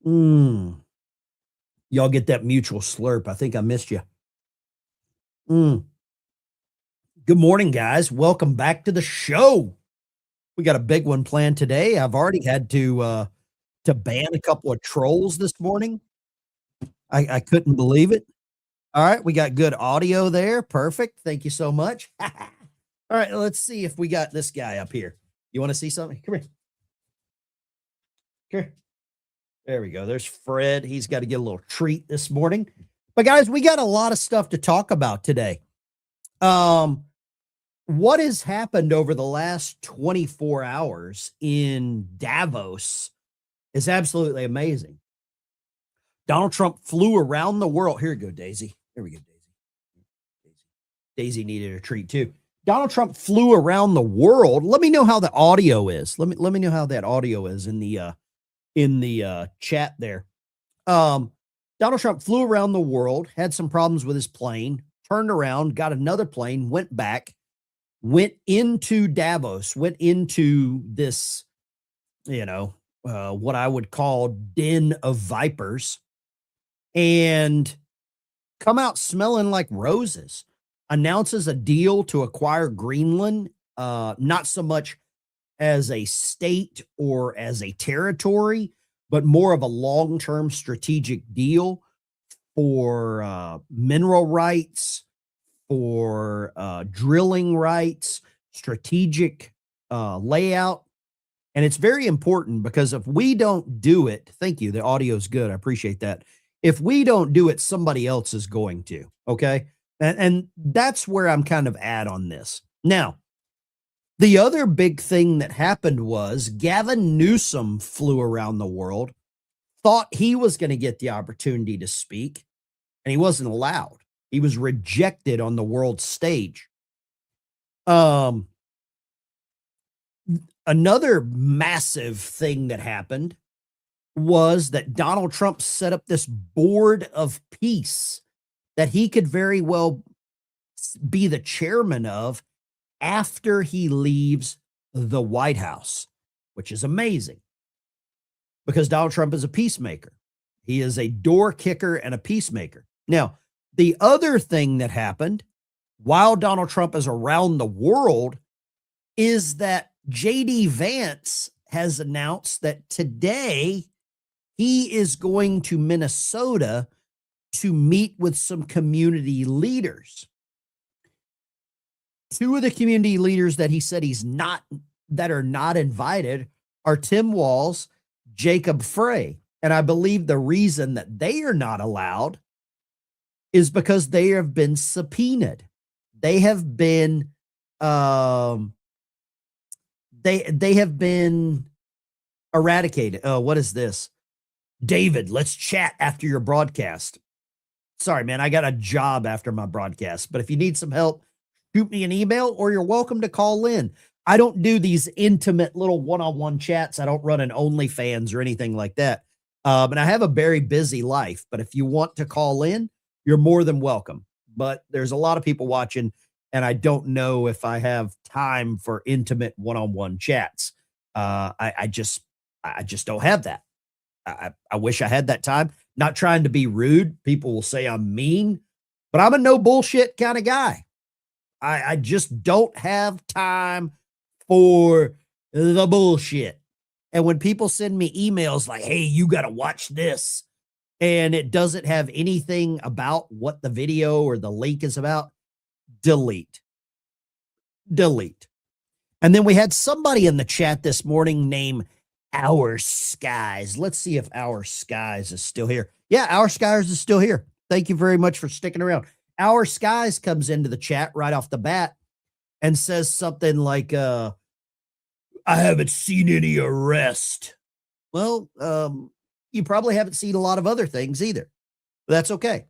Mm. Y'all get that mutual slurp. I think I missed you. Mm. Good morning, guys. Welcome back to the show. We got a big one planned today. I've already had to ban a couple of trolls this morning. I couldn't believe it. All right, we got good audio there. Perfect. Thank you so much. All right, let's see if we got this guy up here. You want to see something? Come here. Here. There we go. There's Fred. He's got to get a little treat this morning. But guys, we got a lot of stuff to talk about today. What has happened over the last 24 hours in Davos is absolutely amazing. Donald Trump flew around the world. Here we go, Daisy. Here we go, Daisy. Daisy needed a treat too. Donald Trump flew around the world. Let me know how the audio is. Let me know how that audio is in the chat there. Donald Trump flew around the world, had some problems with his plane, turned around, got another plane, went back, went into Davos, went into this, what I would call den of vipers, and come out smelling like roses. Announces a deal to acquire Greenland, not so much as a state or as a territory, but more of a long-term strategic deal for mineral rights, for drilling rights, strategic layout. And it's very important because if we don't do it, thank you, the audio is good. I appreciate that. If we don't do it, somebody else is going to. Okay. And that's where I'm kind of at on this. Now, the other big thing that happened was Gavin Newsom flew around the world, thought he was going to get the opportunity to speak, and he wasn't allowed. He was rejected on the world stage. Another massive thing that happened was that Donald Trump set up this board of peace that he could very well be the chairman of after he leaves the White House, which is amazing because Donald Trump is a peacemaker. He is a door kicker and a peacemaker. Now, the other thing that happened while Donald Trump is around the world is that JD Vance has announced that today he is going to Minnesota to meet with some community leaders. Two of the community leaders that he said that are not invited are Tim Walz, Jacob Frey. And I believe the reason that they are not allowed is because they have been subpoenaed. They have been they have been eradicated. Oh, what is this? David, let's chat after your broadcast. Sorry, man, I got a job after my broadcast, but if you need some help, shoot me an email or you're welcome to call in. I don't do these intimate little one-on-one chats. I don't run an OnlyFans or anything like that. And I have a very busy life, but if you want to call in, you're more than welcome. But there's a lot of people watching, and I don't know if I have time for intimate one-on-one chats. I just don't have that. I wish I had that time. Not trying to be rude. People will say I'm mean, but I'm a no bullshit kind of guy. I just don't have time for the bullshit. And when people send me emails like, hey, you got to watch this, and it doesn't have anything about what the video or the link is about, delete. Delete. And then we had somebody in the chat this morning named Our Skies. Let's see if Our Skies is still here. Yeah, Our Skies is still here. Thank you very much for sticking around. Our Skies comes into the chat right off the bat and says something like, I haven't seen any arrest. Well, you probably haven't seen a lot of other things either. But that's okay.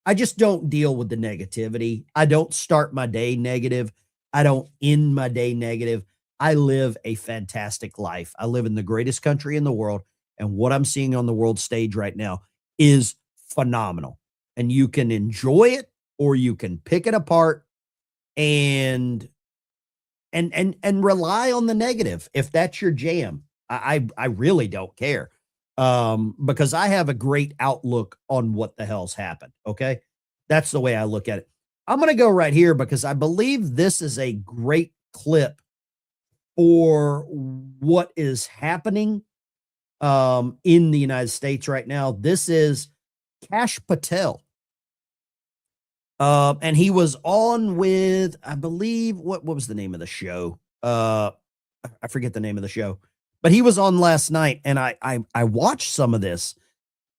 I just don't deal with the negativity. I don't start my day negative. I don't end my day negative. I live a fantastic life. I live in the greatest country in the world. And what I'm seeing on the world stage right now is phenomenal. And you can enjoy it or you can pick it apart and rely on the negative if that's your jam. I really don't care. because I have a great outlook on what the hell's happened. Okay. That's the way I look at it. I'm going to go right here because I believe this is a great clip for what is happening in the United States right now. This is Kash Patel. And he was on with, I believe, what was the name of the show? I forget the name of the show, but he was on last night, and I watched some of this,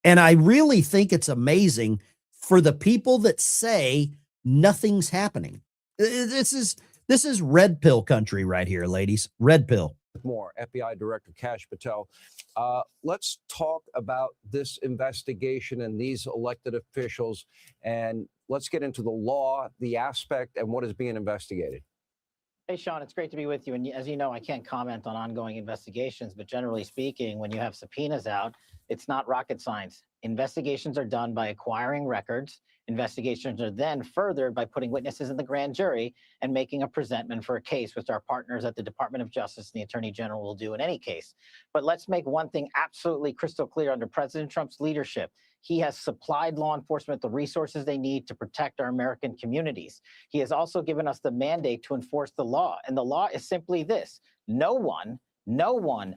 and I really think it's amazing for the people that say nothing's happening. This is red pill country right here, ladies. Red pill. More FBI Director Kash Patel. Let's talk about this investigation and these elected officials, and let's get into the law, the aspect, and what is being investigated. Hey, Sean, it's great to be with you. And as you know, I can't comment on ongoing investigations, but generally speaking, when you have subpoenas out, it's not rocket science. Investigations are done by acquiring records. Investigations are then furthered by putting witnesses in the grand jury and making a presentment for a case, which our partners at the Department of Justice and the Attorney General will do in any case. But let's make one thing absolutely crystal clear. Under President Trump's leadership, he has supplied law enforcement the resources they need to protect our American communities. He has also given us the mandate to enforce the law. And the law is simply this: no one,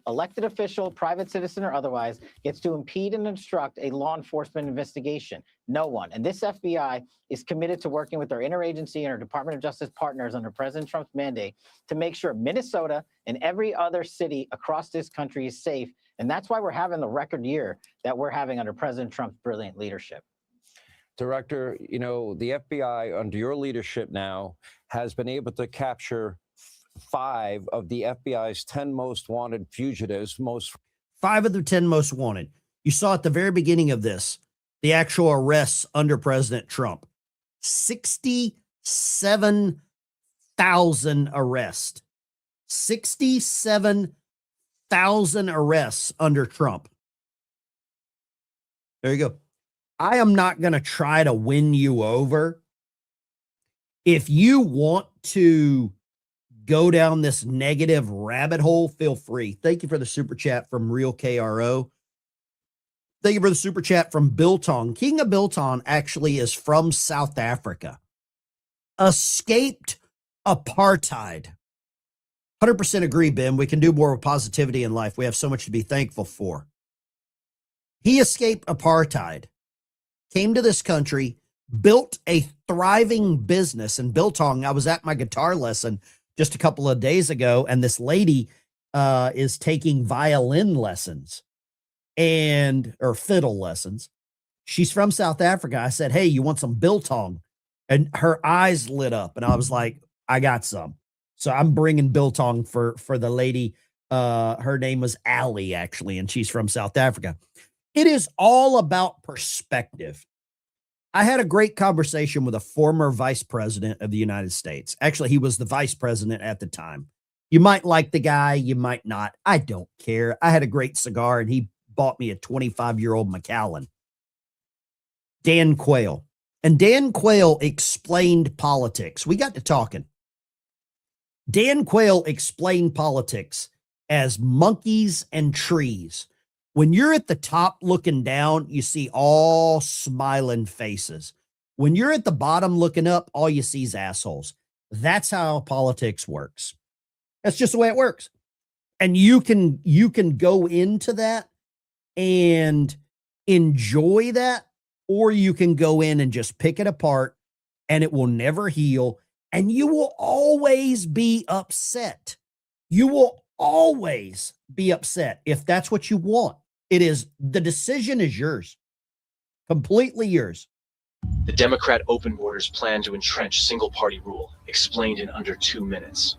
elected official, private citizen, or otherwise, gets to impede and obstruct a law enforcement investigation. No one. And this FBI is committed to working with our interagency and our Department of Justice partners under President Trump's mandate to make sure Minnesota and every other city across this country is safe. And that's why we're having the record year that we're having under President Trump's brilliant leadership. Director, you know, the FBI under your leadership now has been able to capture 5 of the FBI's 10 most wanted fugitives. 5 of the 10 most wanted. You saw at the very beginning of this, the actual arrests under President Trump. 67,000 arrests. 67,000 arrests under Trump. There you go. I am not going to try to win you over. If you want to go down this negative rabbit hole, feel free. Thank you for the super chat from Real KRO. Thank you for the super chat from Biltong. King of Biltong actually is from South Africa. Escaped apartheid. 100% agree, Ben. We can do more with positivity in life. We have so much to be thankful for. He escaped apartheid, came to this country, built a thriving business. In Biltong, I was at my guitar lesson just a couple of days ago, and this lady is taking violin lessons or fiddle lessons. She's from South Africa. I said, hey, you want some biltong? And her eyes lit up, and I was like, I got some. So I'm bringing biltong for the lady. Her name was Allie, actually, and she's from South Africa. It is all about perspective. I had a great conversation with a former vice president of the United States. Actually, he was the vice president at the time. You might like the guy, you might not. I don't care. I had a great cigar, and he bought me a 25-year-old Macallan. Dan Quayle. And Dan Quayle explained politics. We got to talking. Dan Quayle explained politics as monkeys and trees. When you're at the top looking down, you see all smiling faces. When you're at the bottom looking up, all you see is assholes. That's how politics works. That's just the way it works. And you can go into that and enjoy that, or you can go in and just pick it apart, and it will never heal, and you will always be upset. You will always be upset if that's what you want. The decision is yours. Completely yours. The Democrat open borders plan to entrench single-party rule, explained in under 2 minutes.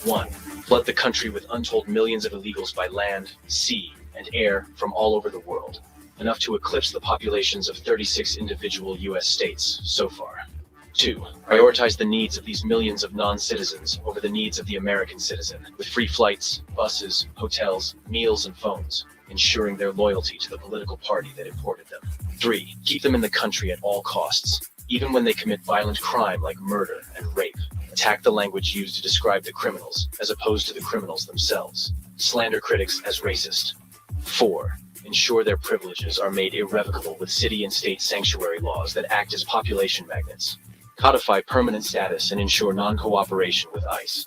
1. Flood the country with untold millions of illegals by land, sea, and air from all over the world, enough to eclipse the populations of 36 individual U.S. states so far. 2. Prioritize the needs of these millions of non-citizens over the needs of the American citizen, with free flights, buses, hotels, meals, and phones, ensuring their loyalty to the political party that imported them. 3. Keep them in the country at all costs, even when they commit violent crime like murder and rape. Attack the language used to describe the criminals, as opposed to the criminals themselves. Slander critics as racist. 4. ensure their privileges are made irrevocable with city and state sanctuary laws that act as population magnets, codify permanent status, and ensure non-cooperation with ICE.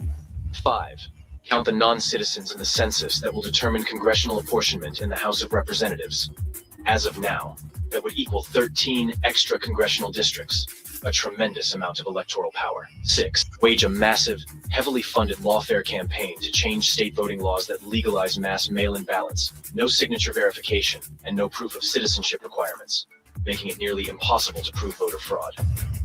5. Count the non-citizens in the census that will determine congressional apportionment in the House of Representatives. As of now, that would equal 13 extra congressional districts, a tremendous amount of electoral power. 6. Wage a massive, heavily funded lawfare campaign to change state voting laws that legalize mass mail-in ballots, no signature verification, and no proof of citizenship requirements, making it nearly impossible to prove voter fraud.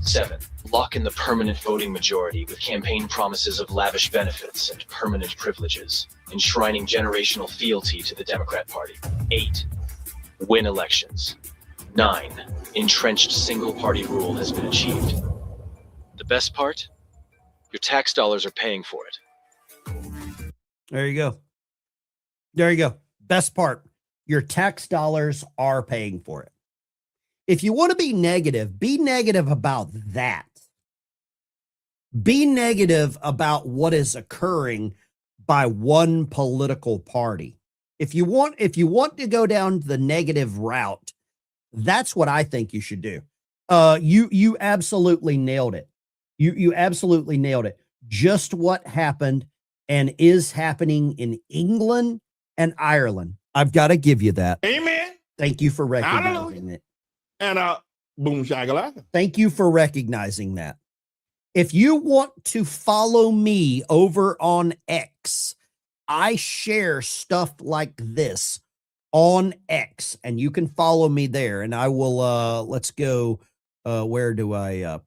7. Lock in the permanent voting majority with campaign promises of lavish benefits and permanent privileges, enshrining generational fealty to the Democrat Party. 8. Win elections. 9. Entrenched single-party rule has been achieved. The best part? Your tax dollars are paying for it. There you go. There you go. Best part. Your tax dollars are paying for it. If you want to be negative about that. Be negative about what is occurring by one political party. If you want to go down the negative route, that's what I think you should do. You absolutely nailed it. You absolutely nailed it. Just what happened and is happening in England and Ireland. I've got to give you that. Amen. Thank you for recognizing it. And boom shakalaka. Thank you for recognizing that. If you want to follow me over on X, I share stuff like this on X, and you can follow me there. And I will let's go. Where do I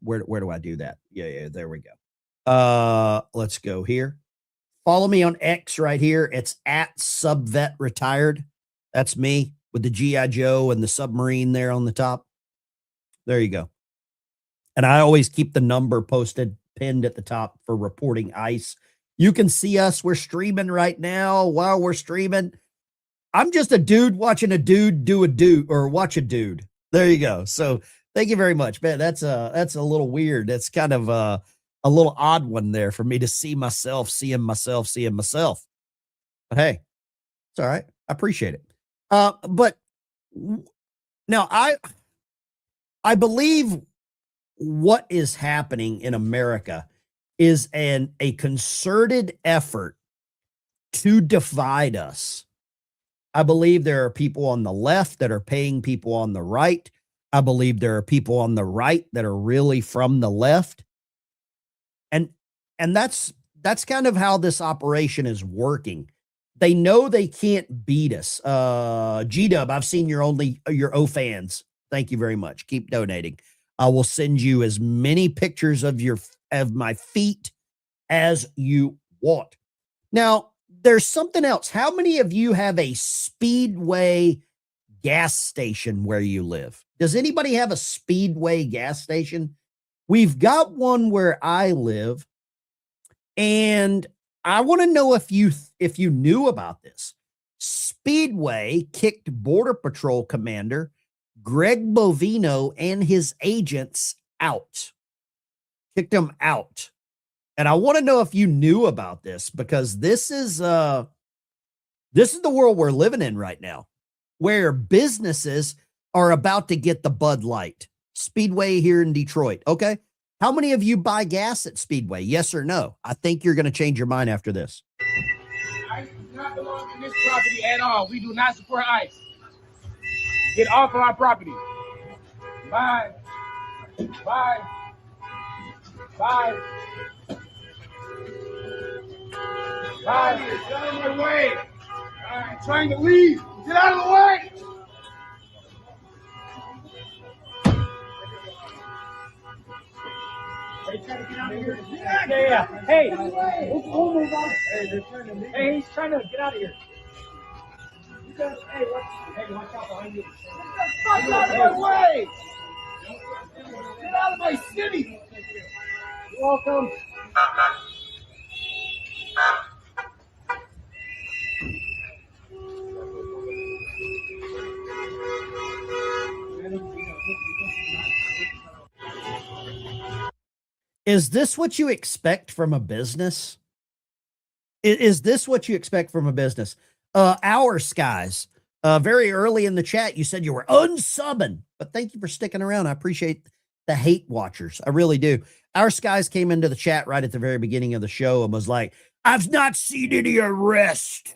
do that? Yeah, there we go. Let's go here. Follow me on X right here. It's at Subvet Retired. That's me with the G.I. Joe and the submarine there on the top. There you go. And I always keep the number pinned at the top for reporting ICE. You can see us. We're streaming right now. While we're streaming, I'm just a dude watching a dude do a dude or watch a dude. There you go. So thank you very much, man. That's a little weird. That's kind of a little odd one there for me to see myself, seeing myself. But hey, it's all right. I appreciate it. But now I believe what is happening in America is a concerted effort to divide us. I believe there are people on the left that are paying people on the right. I believe there are people on the right that are really from the left. And that's kind of how this operation is working. They know they can't beat us. G-Dub, I've seen your O fans. Thank you very much. Keep donating. I will send you as many pictures of my feet as you want. Now, there's something else. How many of you have a Speedway gas station where you live? Does anybody have a Speedway gas station? We've got one where I live, and I want to know if you knew about this. Speedway kicked Border Patrol Commander Greg Bovino and his agents out. Kicked them out. And I want to know if you knew about this, because this is the world we're living in right now, where businesses are about to get the Bud Light. Speedway here in Detroit. Okay. How many of you buy gas at Speedway? Yes or no? I think you're going to change your mind after this. ICE does not belong in this property at all. We do not support ICE. Get off of our property. Bye. Bye. Bye. Bye. Get out of my way. I'm trying to leave. Get out of the way. Hey, trying to get out of here. Yeah. Hey, we'll move on. Hey, he's trying to get out of here. Hey, watch out behind you. Get the fuck out of my way! Get out of my city! You're welcome. Is this what you expect from a business? Is this what you expect from a business? Our skies. Very early in the chat, you said you were unsubbing, but thank you for sticking around. I appreciate the hate watchers. I really do. Our Skies came into the chat right at the very beginning of the show and was like, I've not seen any arrest.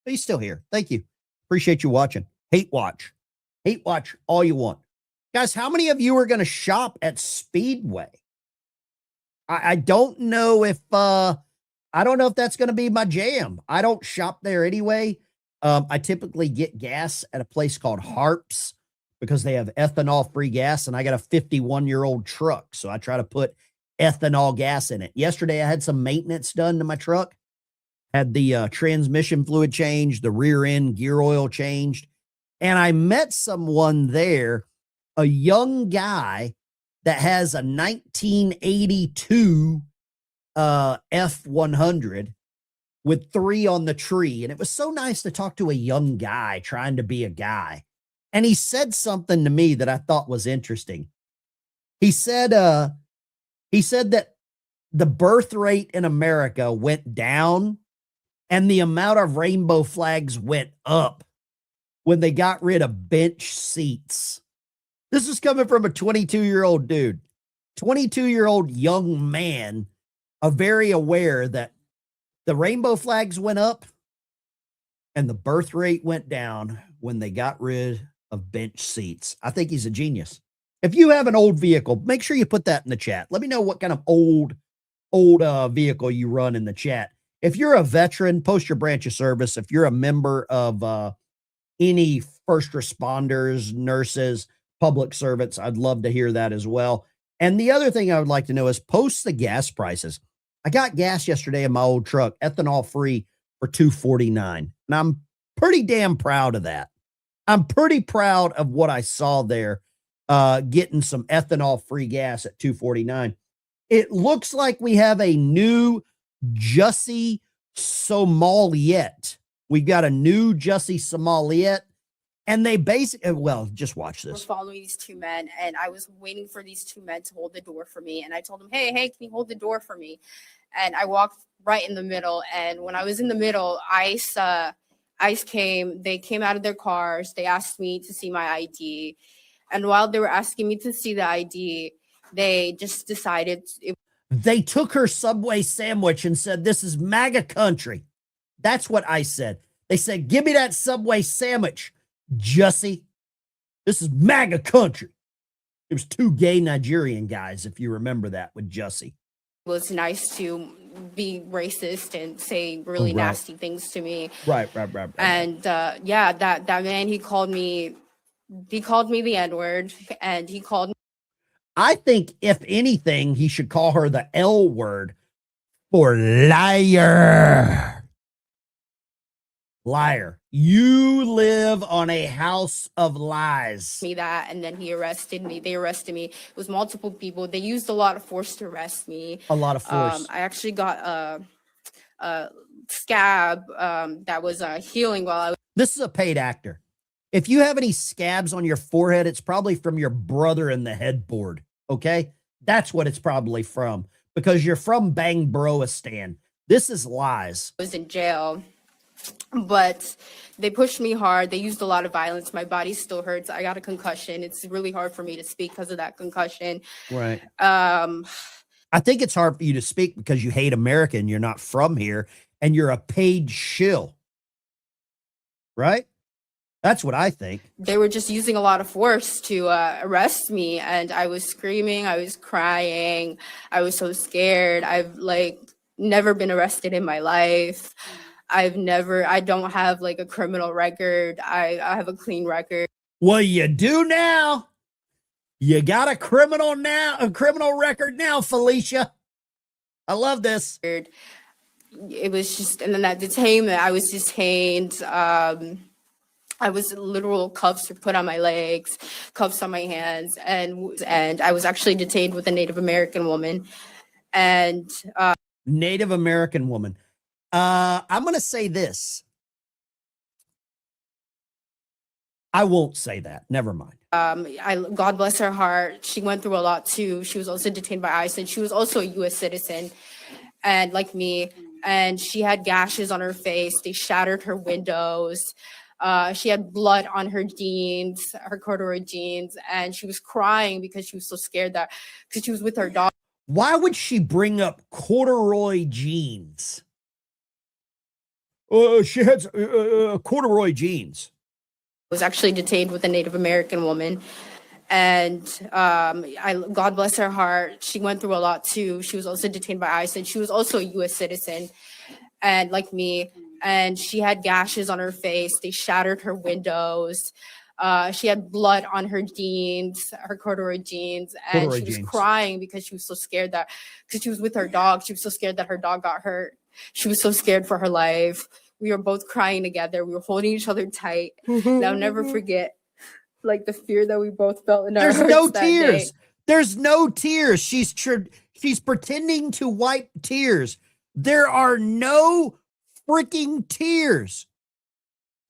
But he's still here. Thank you. Appreciate you watching. Hate watch. Hate watch all you want. Guys, how many of you are going to shop at Speedway? I don't know if that's going to be my jam. I don't shop there anyway. I typically get gas at a place called Harps because they have ethanol-free gas, and I got a 51-year-old truck, so I try to put ethanol gas in it. Yesterday, I had some maintenance done to my truck. Had the transmission fluid changed, the rear end gear oil changed, and I met someone there, a young guy that has a 1982 F100 with 3 on the tree. And it was so nice to talk to a young guy trying to be a guy. And he said something to me that I thought was interesting. He said that the birth rate in America went down and the amount of rainbow flags went up when they got rid of bench seats. This is coming from a 22-year-old dude, 22-year-old young man, very aware that the rainbow flags went up and the birth rate went down when they got rid of bench seats. I think he's a genius. If you have an old vehicle, make sure you put that in the chat. Let me know what kind of old vehicle you run in the chat. If you're a veteran, post your branch of service. If you're a member of any first responders, nurses, public servants, I'd love to hear that as well. And the other thing I would like to know is post the gas prices. I got gas yesterday in my old truck, ethanol free, for $2.49. And I'm pretty damn proud of that. I'm pretty proud of what I saw there, getting some ethanol free gas at $2.49. It looks like we have a new Jussie Smollett. We got a new Jussie Smollett. And they basically, well, just watch this. We're following these 2 men, and I was waiting for these 2 men to hold the door for me. And I told them, hey, can you hold the door for me? And I walked right in the middle. And when I was in the middle, ICE came. They came out of their cars. They asked me to see my ID. And while they were asking me to see the ID, they just decided. They took her Subway sandwich and said, this is MAGA country. That's what ICE said. They said, give me that Subway sandwich, Jussie. This is MAGA country. It was 2 gay Nigerian guys, if you remember that, with Jussie. It was nice to be racist and say really nasty things to me. Right. And that man, he called me the N-word, and he called me. I think, if anything, he should call her the L word for liar. Liar. You live on a house of lies. Me that, and then he arrested me. They arrested me. It was multiple people. They used a lot of force to arrest me. A lot of force. I actually got a scab that was healing while I was. This is a paid actor. If you have any scabs on your forehead, it's probably from your brother in the headboard. Okay, that's what it's probably from, because you're from Bang Broistan. This is lies. I was in jail. But they pushed me hard. They used a lot of violence. My body still hurts. I got a concussion. It's really hard for me to speak because of that concussion. Right. I think it's hard for you to speak because you hate America and you're not from here and you're a paid shill. Right? That's what I think. They were just using a lot of force to arrest me. And I was screaming. I was crying. I was so scared. I've never been arrested in my life. I don't have a criminal record. I have a clean record. Well, you do now. You got a criminal record now, Felicia. I love this. It was just, and then that detainment, I was detained. I was literal cuffs were put on my legs, cuffs on my hands, and I was actually detained with a Native American woman. And Native American woman. I'm going to say this. I won't say that. Never mind. God bless her heart. She went through a lot too. She was also detained by ICE, and she was also a U.S. citizen, and like me. And she had gashes on her face. They shattered her windows. She had blood on her jeans, her corduroy jeans, and she was crying because she was so scared that because she was with her dog. Why would she bring up corduroy jeans? She had corduroy jeans. Was actually detained with a Native American woman. And God bless her heart, she went through a lot too. She was also detained by ICE, and she was also a U.S. citizen, and like me, and she had gashes on her face. They shattered her windows. She had blood on her jeans, her corduroy jeans, and Corduroy she was jeans. crying because she was so scared that because she was with her dog. She was so scared that her dog got hurt. She was so scared for her life. We were both crying together. We were holding each other tight. And I'll never forget, like, the fear that we both felt in our There's hearts no that tears. day. There's no tears. She's pretending to wipe tears. There are no freaking tears.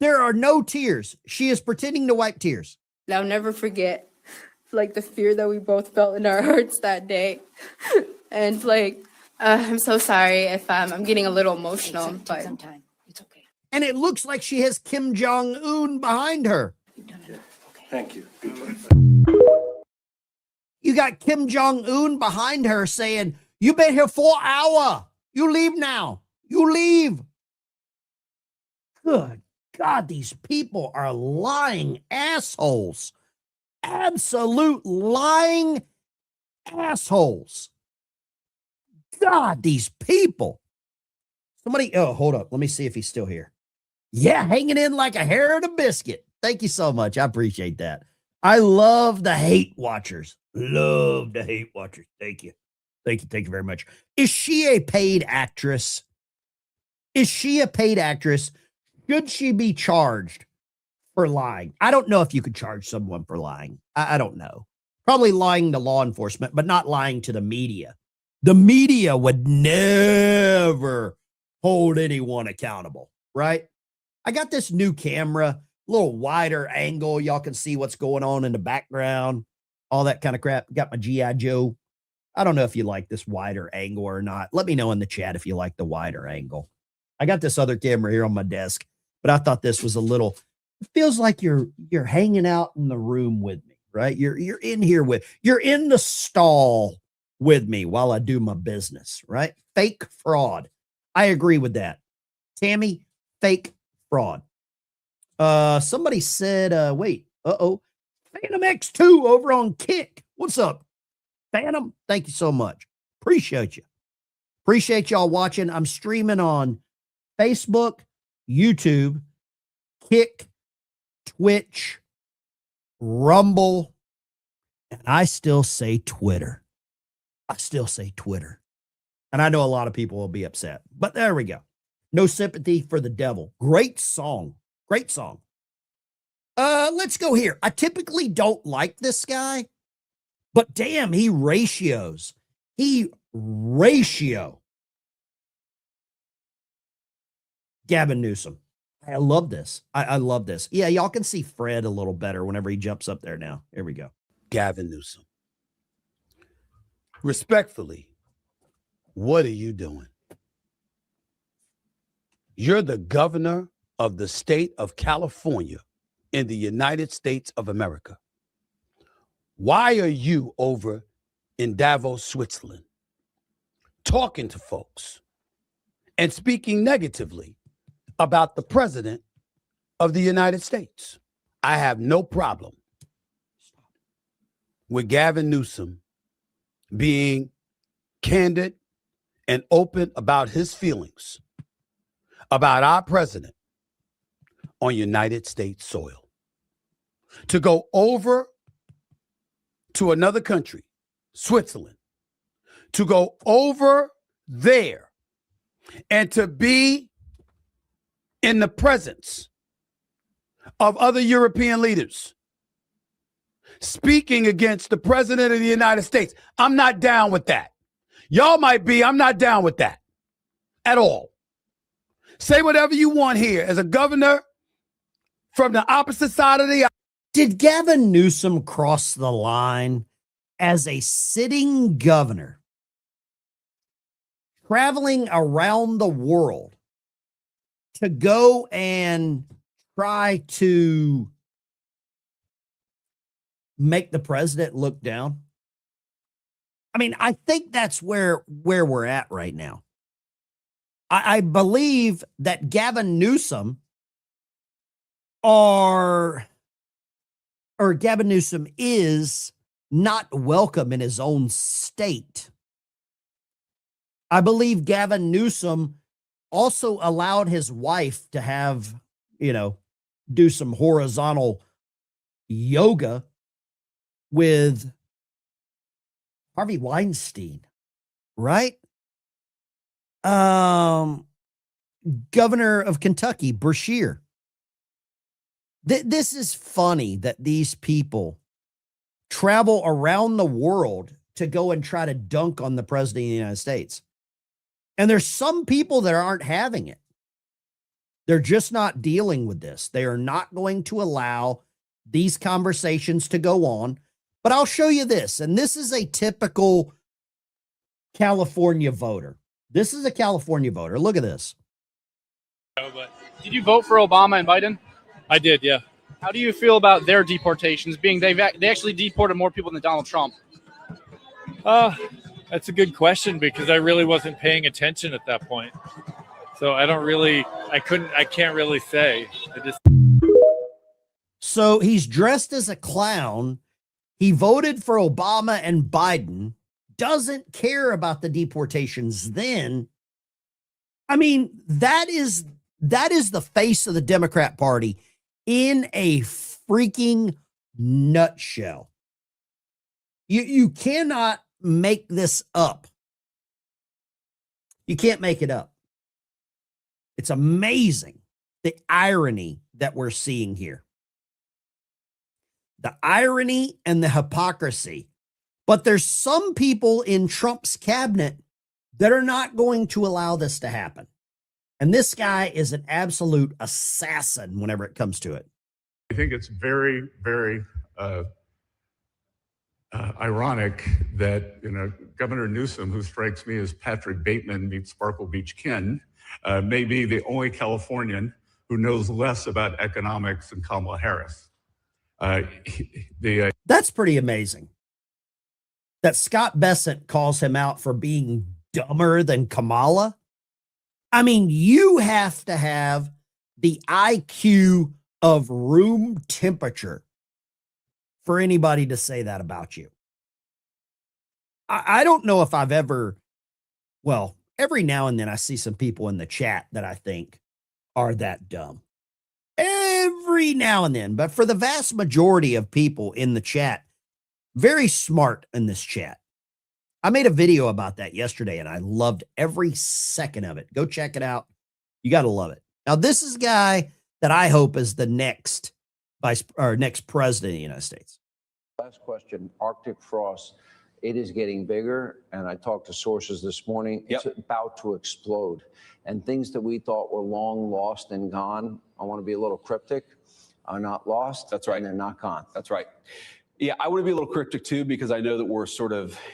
There are no tears. She is pretending to wipe tears. And I'll never forget, like, the fear that we both felt in our hearts that day. And like, I'm so sorry if I'm getting a little emotional, but Some time. It's okay. And it looks like she has Kim Jong-un behind her. You've done enough. Okay. Thank you. You got Kim Jong-un behind her saying, "You've been here 4 hours. You leave now. You leave." Good God, these people are lying assholes. Absolute lying assholes. God, these people. Somebody, oh, hold up. Let me see if he's still here. Yeah, hanging in like a hair in a biscuit. Thank you so much. I appreciate that. I love the hate watchers. Love the hate watchers. Thank you. Thank you. Thank you very much. Is she a paid actress? Is she a paid actress? Should she be charged for lying? I don't know if you could charge someone for lying. I don't know. Probably lying to law enforcement, but not lying to the media. The media would never hold anyone accountable, right? I got this new camera, a little wider angle. Y'all can see what's going on in the background, all that kind of crap. Got my G.I. Joe. I don't know if you like this wider angle or not. Let me know in the chat if you like the wider angle. I got this other camera here on my desk, but I thought this was a little, it feels like you're hanging out in the room with me, right? You're in here you're in the stall with me while I do my business, right? Fake fraud. I agree with that. Tammy, fake fraud. Somebody said, wait, Phantom X2 over on Kick. What's up, Phantom? Thank you so much. Appreciate you. Appreciate y'all watching. I'm streaming on Facebook, YouTube, Kick, Twitch, Rumble, and I still say Twitter. I still say Twitter. And I know a lot of people will be upset, but there we go. No Sympathy for the Devil. Great song. Great song. Let's go here. I typically don't like this guy, but damn, he ratios. He ratio. Gavin Newsom. I love this. I love this. Yeah, y'all can see Fred a little better whenever he jumps up there now. Here we go. Gavin Newsom. Respectfully, what are you doing? You're the governor of the state of California in the United States of America. Why are you over in Davos, Switzerland, talking to folks and speaking negatively about the president of the United States? I have no problem with Gavin Newsom being candid and open about his feelings about our president on United States soil. To go over to another country, Switzerland, to go over there and to be in the presence of other European leaders speaking against the president of the United States. I'm not down with that. Y'all might be. I'm not down with that at all. Say whatever you want here as a governor from the opposite side of the aisle. Did Gavin Newsom cross the line as a sitting governor traveling around the world to go and try to make the president look down. I mean, I think that's where we're at right now. I believe that Gavin Newsom Gavin Newsom is not welcome in his own state. I believe Gavin Newsom also allowed his wife to have, do some horizontal yoga with Harvey Weinstein, right? Governor of Kentucky, Brashear. This is funny that these people travel around the world to go and try to dunk on the president of the United States. And there's some people that aren't having it. They're just not dealing with this. They are not going to allow these conversations to go on. But I'll show you this. And this is a typical California voter. This is a California voter. Look at this. Did you vote for Obama and Biden? I did, yeah. How do you feel about their deportations, being they actually deported more people than Donald Trump? That's a good question because I really wasn't paying attention at that point. So I can't really say. So he's dressed as a clown. He voted for Obama and Biden, doesn't care about the deportations then. I mean, that is the face of the Democrat Party in a freaking nutshell. You cannot make this up. You can't make it up. It's amazing the irony that we're seeing here. The irony and the hypocrisy. But there's some people in Trump's cabinet that are not going to allow this to happen. And this guy is an absolute assassin whenever it comes to it. I think it's very, very ironic that Governor Newsom, who strikes me as Patrick Bateman meets Sparkle Beach Ken, may be the only Californian who knows less about economics than Kamala Harris. That's pretty amazing. That Scott Bessent calls him out for being dumber than Kamala. I mean, you have to have the IQ of room temperature for anybody to say that about you. I don't know if I've ever, well, every now and then I see some people in the chat that I think are that dumb. Every now and then. But for the vast majority of people in the chat, very smart in this chat. I made a video about that yesterday and I loved every second of it. Go check it out. You got to love it. Now, this is a guy that I hope is the next next president of the United States. Last question, Arctic frost. It is getting bigger, and I talked to sources this morning. It's about to explode. And things that we thought were long lost and gone, I want to be a little cryptic, are not lost. That's right. And they're not gone. That's right. Yeah, I want to be a little cryptic too, because I know that we're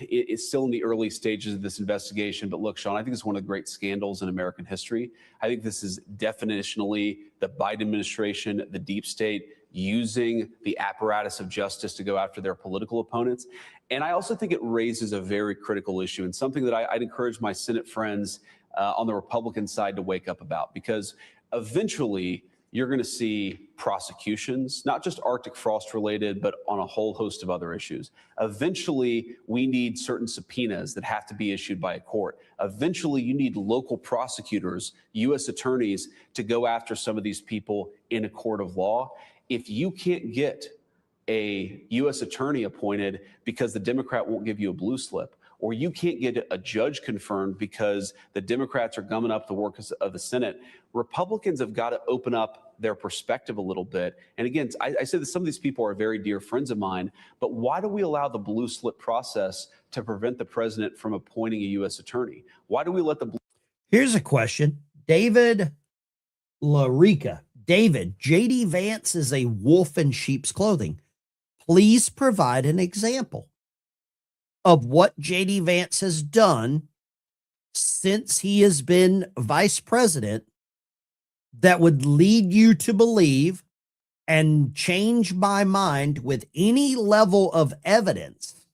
it's still in the early stages of this investigation. But look, Sean, I think it's one of the great scandals in American history. I think this is definitionally the Biden administration, the deep state, using the apparatus of justice to go after their political opponents. And I also think it raises a very critical issue and something that I'd encourage my Senate friends on the Republican side to wake up about, because eventually you're going to see prosecutions, not just Arctic frost related, but on a whole host of other issues. Eventually, we need certain subpoenas that have to be issued by a court. Eventually, you need local prosecutors, U.S. attorneys, to go after some of these people in a court of law. If you can't get a U.S. attorney appointed because the Democrat won't give you a blue slip, or you can't get a judge confirmed because the Democrats are gumming up the work of the Senate, Republicans have got to open up their perspective a little bit. And again, I say that some of these people are very dear friends of mine, but why do we allow the blue slip process to prevent the president from appointing a U.S. attorney? Why do we let the blue... Here's a question. David Larica. David, J.D. Vance is a wolf in sheep's clothing. Please provide an example of what J.D. Vance has done since he has been vice president that would lead you to believe and change my mind with any level of evidence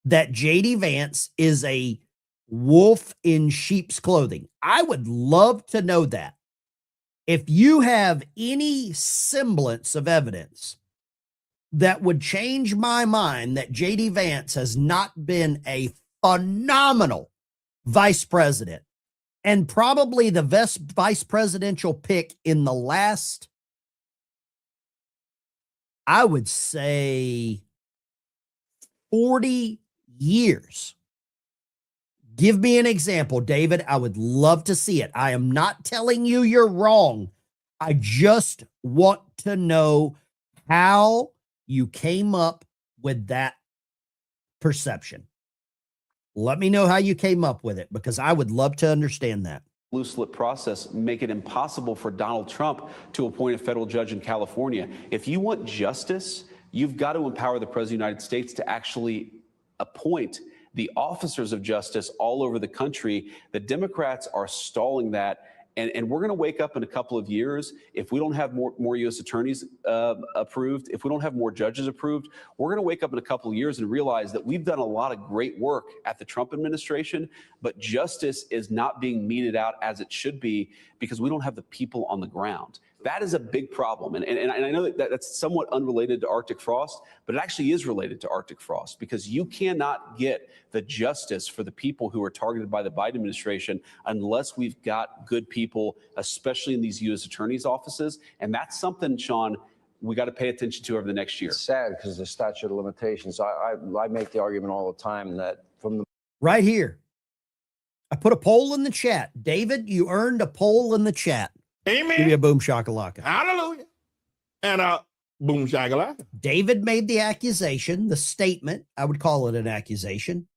that JD Vance is a wolf in sheep's clothing. I would love to know that. If you have any semblance of evidence that would change my mind that JD Vance has not been a phenomenal vice president and probably the best vice presidential pick in the last, I would say, 40 years. Give me an example, David. I would love to see it. I am not telling you you're wrong. I just want to know how you came up with that perception. Let me know how you came up with it, because I would love to understand that. Loose slip process make it impossible for Donald Trump to appoint a federal judge in California. If you want justice, you've got to empower the President of the United States to actually appoint the officers of justice all over the country. The Democrats are stalling that. And we're going to wake up in a couple of years. If we don't have more U.S. attorneys approved, if we don't have more judges approved, we're going to wake up in a couple of years and realize that we've done a lot of great work at the Trump administration, but justice is not being meted out as it should be because we don't have the people on the ground. That is a big problem. And I know that that's somewhat unrelated to Arctic frost, but it actually is related to Arctic frost, because you cannot get the justice for the people who are targeted by the Biden administration unless we've got good people, especially in these U.S. attorneys' offices. And that's something, Sean, we got to pay attention to over the next year. It's sad because the statute of limitations. I make the argument all the time that from the right here, I put a poll in the chat. David, you earned a poll in the chat. Amen. Give me a boom shakalaka. Hallelujah. And boom shakalaka. David made the accusation, the statement, I would call it an accusation,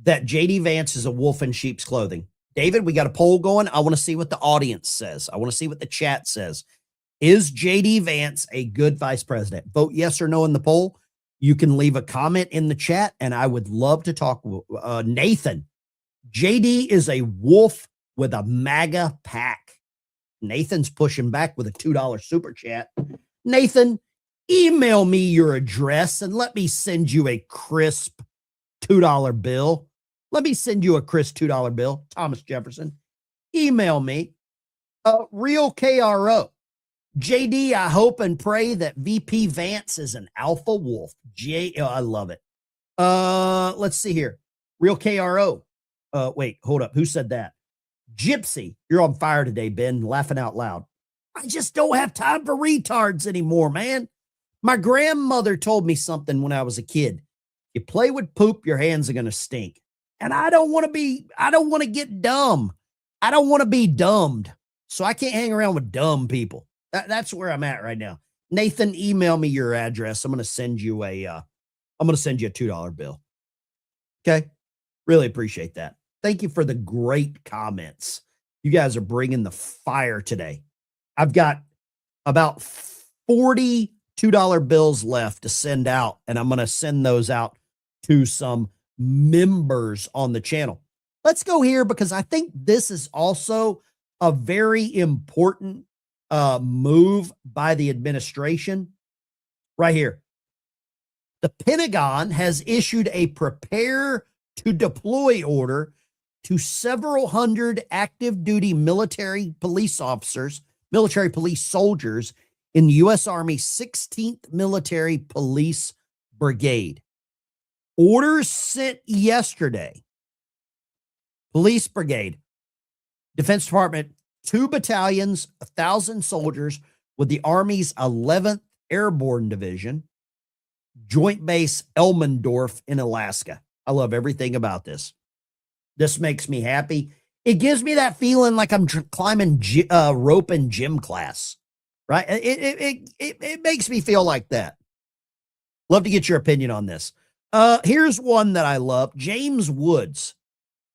that JD Vance is a wolf in sheep's clothing. David, we got a poll going. I want to see what the audience says. I want to see what the chat says. Is JD Vance a good vice president? Vote yes or no in the poll. You can leave a comment in the chat, and I would love to talk. Nathan, JD is a wolf with a MAGA pack. Nathan's pushing back with a $2 super chat. Nathan, email me your address and let me send you a crisp $2 bill. Let me send you a crisp $2 bill. Thomas Jefferson, email me. Real KRO. JD, I hope and pray that VP Vance is an alpha wolf. I love it. Let's see here. Real KRO. Wait, hold up. Who said that? Gypsy, you're on fire today, Ben, laughing out loud. I just don't have time for retards anymore, man. My grandmother told me something when I was a kid. You play with poop, your hands are going to stink. And I don't want to get dumb. I don't want to be dumbed. So I can't hang around with dumb people. That's where I'm at right now. Nathan, email me your address. I'm going to send you a $2 bill. Okay. Really appreciate that. Thank you for the great comments. You guys are bringing the fire today. I've got about 40 $2 bills left to send out, and I'm going to send those out to some members on the channel. Let's go here because I think this is also a very important move by the administration. Right here. The Pentagon has issued a prepare to deploy order to several hundred active duty military police officers, military police soldiers in the U.S. Army 16th Military Police Brigade. Orders sent yesterday. Police Brigade, Defense Department, 2 battalions, 1,000 soldiers with the Army's 11th Airborne Division, Joint Base Elmendorf in Alaska. I love everything about this. This makes me happy. It gives me that feeling like I'm climbing rope in gym class, right? It makes me feel like that. Love to get your opinion on this. Here's one that I love. James Woods.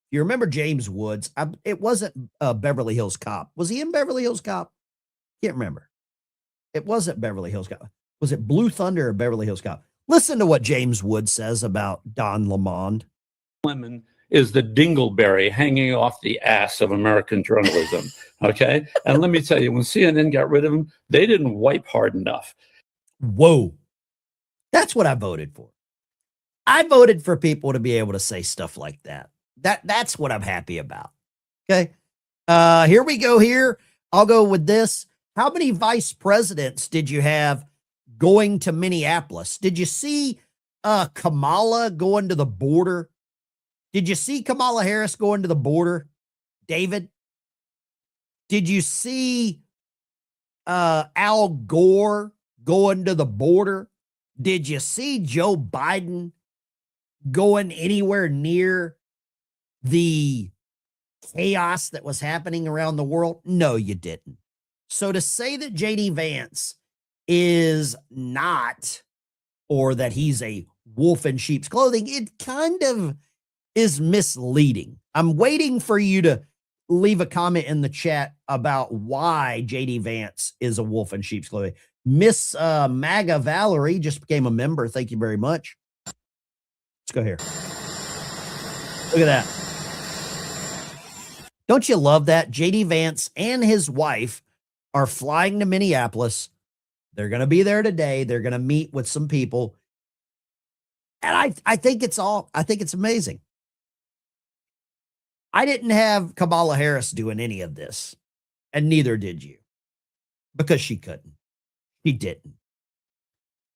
You remember James Woods? It wasn't Beverly Hills Cop. Was he in Beverly Hills Cop? Can't remember. It wasn't Beverly Hills Cop. Was it Blue Thunder or Beverly Hills Cop? Listen to what James Woods says about Don Lemond. Lemon is the dingleberry hanging off the ass of American journalism. Okay. And let me tell you, when CNN got rid of him, they didn't wipe hard enough. Whoa. That's what I voted for. I voted for people to be able to say stuff like that. That's what I'm happy about. Okay. Here we go here. I'll go with this. How many vice presidents did you have going to Minneapolis? Did you see Kamala going to the border? Did you see Kamala Harris going to the border? David? Did you see Al Gore going to the border? Did you see Joe Biden going anywhere near the chaos that was happening around the world? No, you didn't. So to say that JD Vance is not, or that he's a wolf in sheep's clothing, it kind of is misleading. I'm waiting for you to leave a comment in the chat about why JD Vance is a wolf in sheep's clothing. Miss MAGA Valerie just became a member. Thank you very much. Let's go here. Look at that. Don't you love that? JD Vance and his wife are flying to Minneapolis. They're going to be there today. They're going to meet with some people. And I think it's amazing. I didn't have Kamala Harris doing any of this, and neither did you, because she couldn't. She didn't.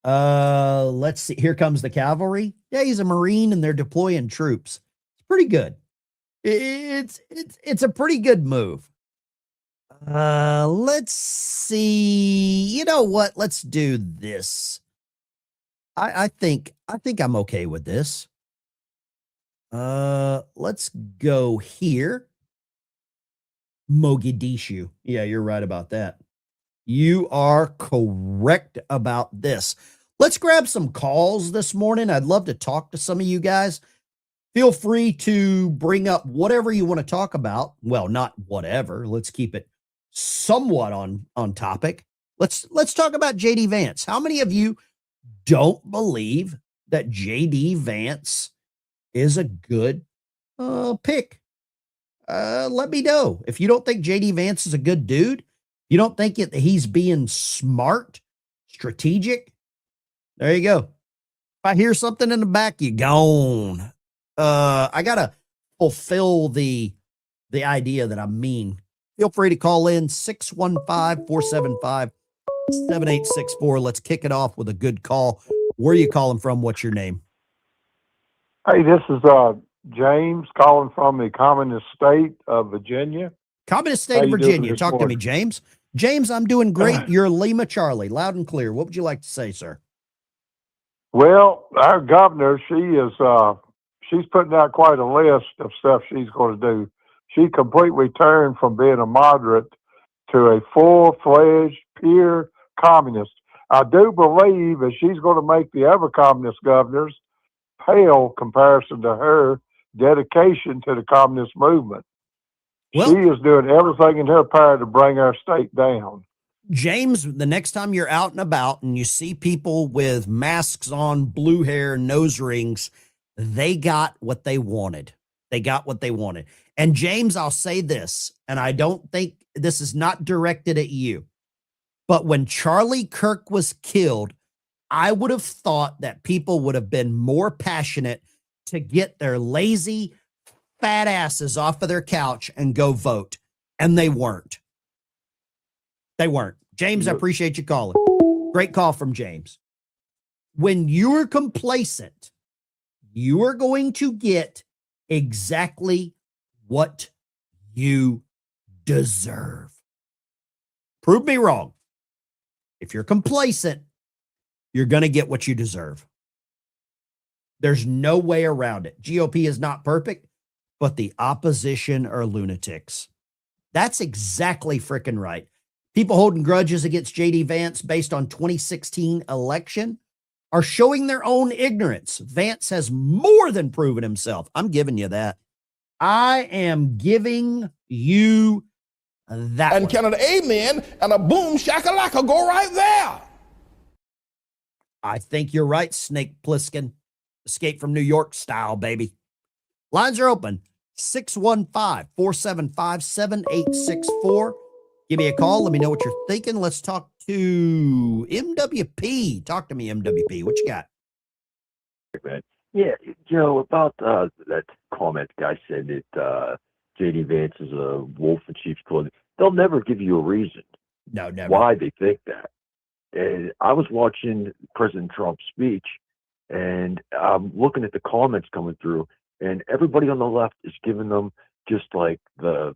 Let's see. Here comes the cavalry. Yeah, he's a Marine and they're deploying troops. It's pretty good. It's a pretty good move. Let's see. You know what? Let's do this. I think I'm okay with this. Let's go here. Mogadishu. Yeah, you're right about that. You are correct about this. Let's grab some calls this morning. I'd love to talk to some of you guys. Feel free to bring up whatever you want to talk about. Well, not whatever. Let's keep it somewhat on topic. Let's talk about JD Vance. How many of you don't believe that JD Vance is a good pick? Let me know. If you don't think JD Vance is a good dude, you don't think that he's being smart, strategic, there you go. If I hear something in the back, you gone. I gotta fulfill the idea that I'm mean. Feel free to call in 615-475-7864. Let's kick it off with a good call. Where are you calling from? What's your name? Hey, this is James calling from the communist state of Virginia. Communist state of Virginia. Talk to me, James. James, I'm doing great. You're Lima Charlie, loud and clear. What would you like to say, sir? Well, our governor, she's putting out quite a list of stuff she's going to do. She completely turned from being a moderate to a full-fledged peer communist. I do believe that she's going to make the other communist governors pale comparison to her dedication to the communist movement. Well, she is doing everything in her power to bring our state down. James, the next time you're out and about and you see people with masks on, blue hair, nose rings, they got what they wanted. They got what they wanted. And James, I'll say this, and I don't think this is not directed at you, but when Charlie Kirk was killed, I would have thought that people would have been more passionate to get their lazy, fat asses off of their couch and go vote. And they weren't. They weren't. James, I appreciate you calling. Great call from James. When you're complacent, you are going to get exactly what you deserve. Prove me wrong. If you're complacent, you're going to get what you deserve. There's no way around it. GOP is not perfect, but the opposition are lunatics. That's exactly freaking right. People holding grudges against JD Vance based on 2016 election are showing their own ignorance. Vance has more than proven himself. I'm giving you that. I am giving you that. And can an amen and a boom shakalaka go right there? I think you're right, Snake Plissken. Escape from New York style, baby. Lines are open. 615-475-7864. Give me a call. Let me know what you're thinking. Let's talk to MWP. Talk to me, MWP. What you got? Man. Yeah, Joe, about that comment the guy said that J.D. Vance is a wolf in sheep's clothing. They'll never give you a reason No, never. why they think that. And I was watching President Trump's speech, and I'm looking at the comments coming through, and everybody on the left is giving them just like the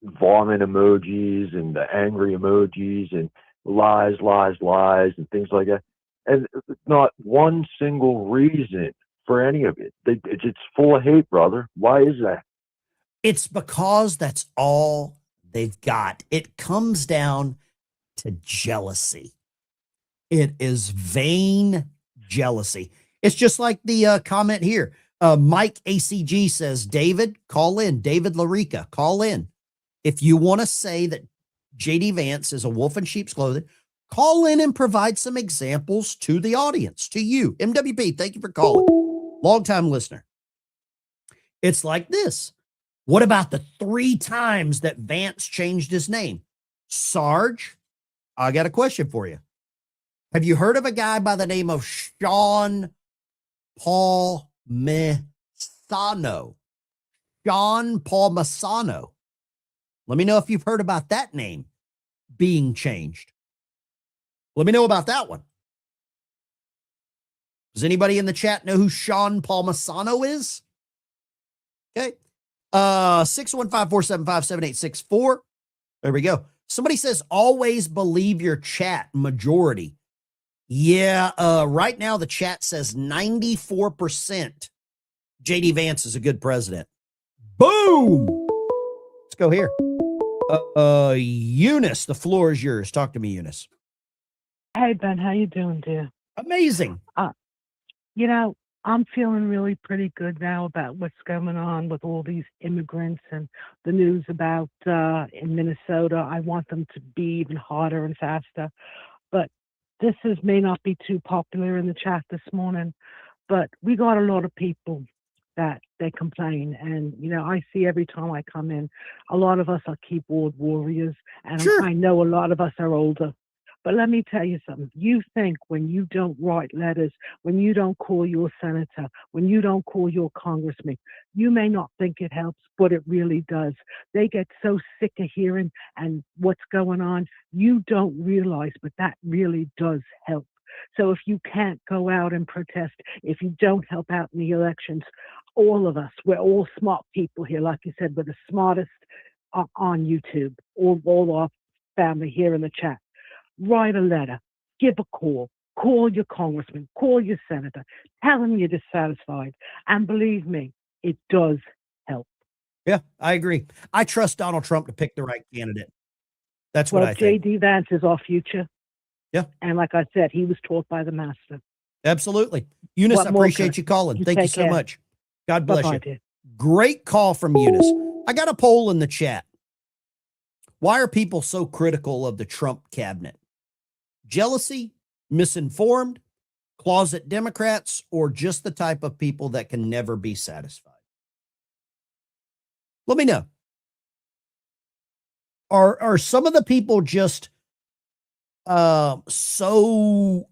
vomit emojis and the angry emojis and lies, lies, lies, and things like that. And not one single reason for any of it. It's full of hate, brother. Why is that? It's because that's all they've got. It comes down to jealousy. It is vain jealousy. It's just like the comment here. Mike ACG says, David, call in. David Larica, call in. If you want to say that J.D. Vance is a wolf in sheep's clothing, call in and provide some examples to the audience, to you. MWP, thank you for calling. Longtime listener. It's like this. What about the 3 times that Vance changed his name? Sarge, I got a question for you. Have you heard of a guy by the name of Sean Paul Masano? Sean Paul Masano. Let me know if you've heard about that name being changed. Let me know about that one. Does anybody in the chat know who Sean Paul Masano is? Okay. 615-475-7864. There we go. Somebody says, always believe your chat, majority. Yeah, right now the chat says 94% J.D. Vance is a good president. Boom! Let's go here. Eunice, the floor is yours. Talk to me, Eunice. Hey, Ben, how you doing, dear? Amazing. You know, I'm feeling really pretty good now about what's going on with all these immigrants and the news about in Minnesota. I want them to be even harder and faster. But this may not be too popular in the chat this morning, but we got a lot of people that they complain. And, you know, I see every time I come in, a lot of us are keyboard warriors, and I know a lot of us are older. But let me tell you something. You think when you don't write letters, when you don't call your senator, when you don't call your congressman, you may not think it helps, but it really does. They get so sick of hearing and what's going on. You don't realize, but that really does help. So if you can't go out and protest, if you don't help out in the elections, all of us, we're all smart people here. Like you said, we're the smartest on YouTube, all our family here in the chat. Write a letter, give a call your congressman, call your senator, tell them you're dissatisfied. And believe me, it does help. Yeah, I agree. I trust Donald Trump to pick the right candidate. That's what I think. J.D. Vance is our future. Yeah. And like I said, he was taught by the master. Absolutely. Eunice, I appreciate you calling. Thank you so much. God bless you. Dear. Great call from Eunice. I got a poll in the chat. Why are people so critical of the Trump cabinet? Jealousy, misinformed, closet Democrats, or just the type of people that can never be satisfied? Let me know. Are some of the people just so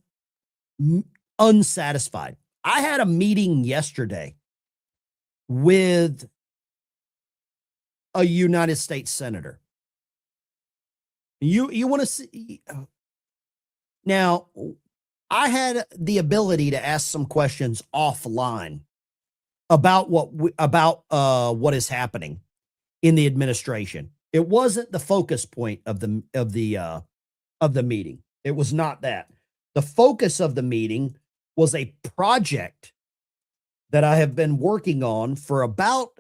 unsatisfied? I had a meeting yesterday with a United States senator. You want to see? Now, I had the ability to ask some questions offline about what is happening in the administration. It wasn't the focus point of the meeting. It was not that. The focus of the meeting was a project that I have been working on for about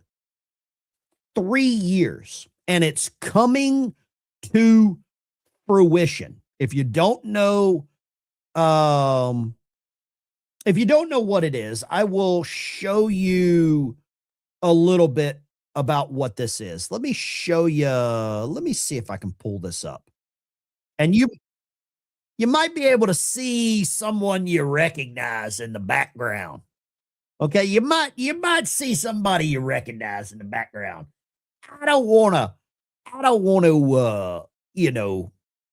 3 years, and it's coming to fruition. If you don't know what it is, I will show you a little bit about what this is. Let me show you. Let me see if I can pull this up. And you might be able to see someone you recognize in the background. Okay, you might see somebody you recognize in the background. I don't want to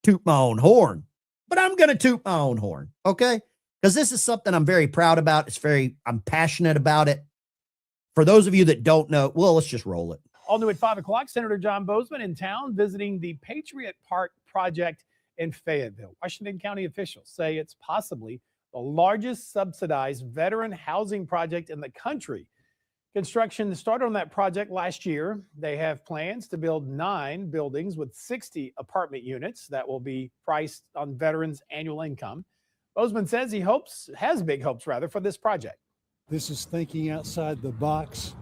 toot my own horn, but I'm going to toot my own horn, okay? Because this is something I'm very proud about. I'm passionate about it. For those of you that don't know, well, let's just roll it. All new at 5 o'clock, Senator John Bozeman in town visiting the Patriot Park project in Fayetteville. Washington County officials say it's possibly the largest subsidized veteran housing project in the country. Construction started on that project last year. They have plans to build 9 buildings with 60 apartment units that will be priced on veterans' annual income. Bozeman says he has big hopes for this project. This is thinking outside the box,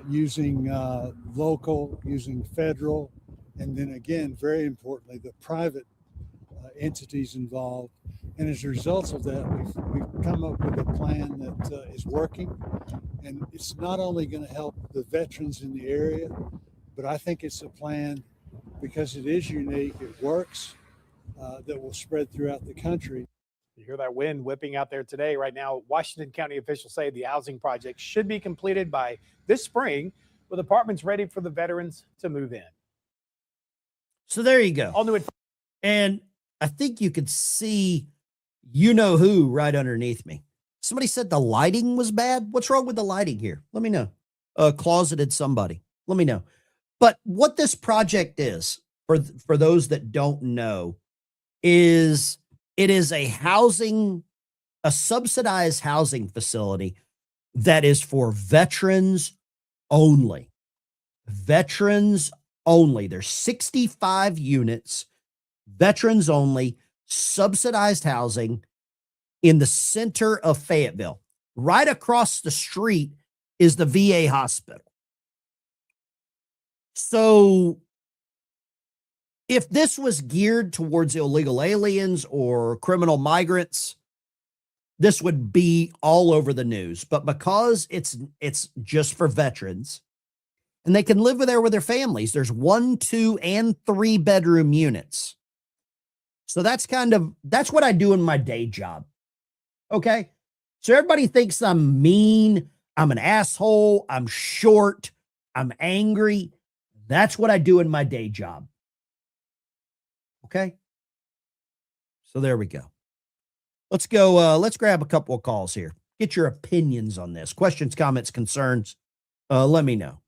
using local, using federal, and then again, very importantly, the private entities involved. And as a result of that, we've come up with a plan that is working. And it's not only going to help the veterans in the area, but I think it's a plan, because it is unique, it works, that will spread throughout the country. You hear that wind whipping out there today. Right now, Washington County officials say the housing project should be completed by this spring, with apartments ready for the veterans to move in. So there you go. All new at And I think you could see who right underneath me. Somebody said the lighting was bad. What's wrong with the lighting here? Let me know. Closeted somebody. Let me know. But what this project is, for those that don't know, is it is a subsidized housing facility that is for veterans only. Veterans only. There's 65 units, veterans only, subsidized housing in the center of Fayetteville. Right across the street is the VA hospital. So if this was geared towards illegal aliens or criminal migrants, this would be all over the news. But because it's just for veterans, and they can live there with their families, there's 1, 2, and 3 bedroom units. So that's what I do in my day job. Okay. So everybody thinks I'm mean, I'm an asshole, I'm short, I'm angry. That's what I do in my day job. Okay. So there we go. Let's go. Let's grab a couple of calls here. Get your opinions on this. Questions, comments, concerns. Let me know.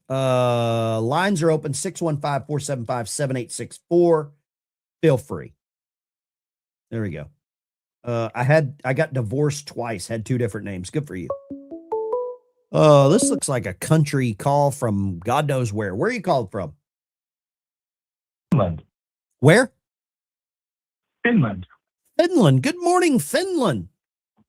Lines are open 615-475-7864. Feel free. There we go. I got divorced twice, had 2 different names. Good for you. This looks like a country call from God knows where. Where are you called from? Finland. Where? Finland. Finland. Good morning, Finland.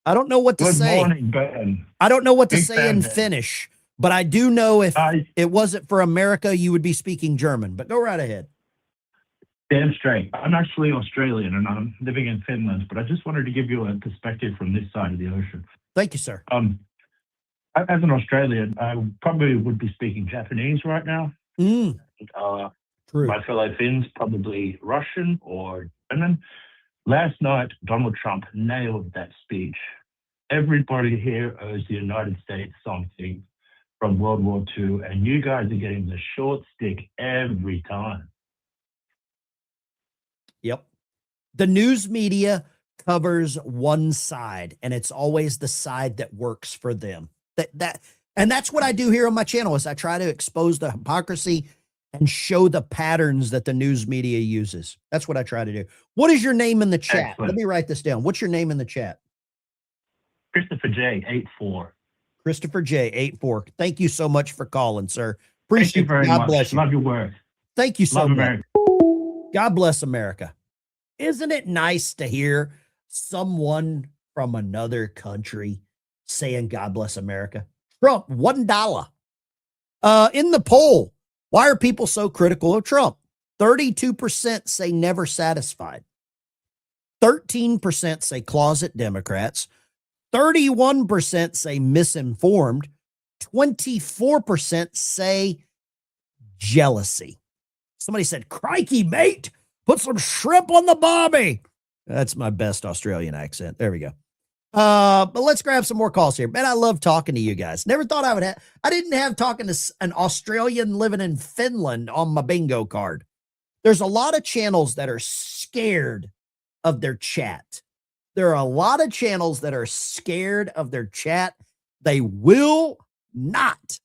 I don't know what to say. Good morning, Ben. I don't know what to Big say fan, in Ben. Finnish, but I do know if it wasn't for America, you would be speaking German. But go right ahead. Damn straight. I'm actually Australian and I'm living in Finland, but I just wanted to give you a perspective from this side of the ocean. Thank you, sir. As an Australian, I probably would be speaking Japanese right now. True. My fellow Finns, probably Russian or German. Last night, Donald Trump nailed that speech. Everybody here owes the United States something from World War II, and you guys are getting the short stick every time. Yep. The news media covers one side, and it's always the side that works for them. And that's what I do here on my channel is I try to expose the hypocrisy and show the patterns that the news media uses. That's what I try to do. What is your name in the chat? Excellent. Let me write this down. What's your name in the chat? Christopher J. 84. Christopher J. 84. Thank you so much for calling, sir. Thank you Appreciate very God much. bless you. Love your work. Thank you so Love much. America. God bless America. Isn't it nice to hear someone from another country saying God bless America? Trump, $1. In the poll, why are people so critical of Trump? 32% say never satisfied. 13% say closet Democrats. 31% say misinformed. 24% say jealousy. Somebody said, crikey, mate, put some shrimp on the barbie. That's my best Australian accent. There we go. But let's grab some more calls here. Man, I love talking to you guys. Never thought I didn't have talking to an Australian living in Finland on my bingo card. There's a lot of channels that are scared of their chat. There are a lot of channels that are scared of their chat. They will not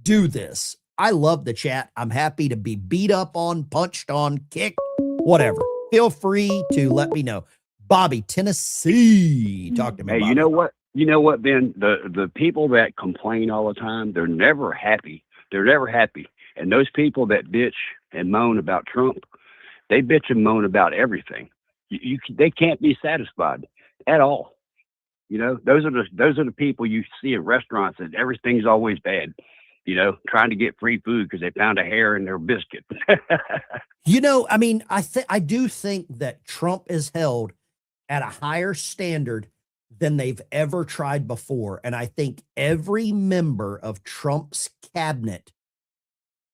do this. I love the chat. I'm happy to be beat up on, punched on, kicked, whatever. Feel free to let me know. Bobby, Tennessee. Talk to me, Hey, Bobby. you know what? You know what, Ben? The people that complain all the time, they're never happy. They're never happy. And those people that bitch and moan about Trump, they bitch and moan about everything. They can't be satisfied at all. You know, those are the people you see at restaurants and everything's always bad. You know, trying to get free food because they found a hair in their biscuit. You know, I mean, I do think that Trump is held at a higher standard than they've ever tried before. And I think every member of Trump's cabinet,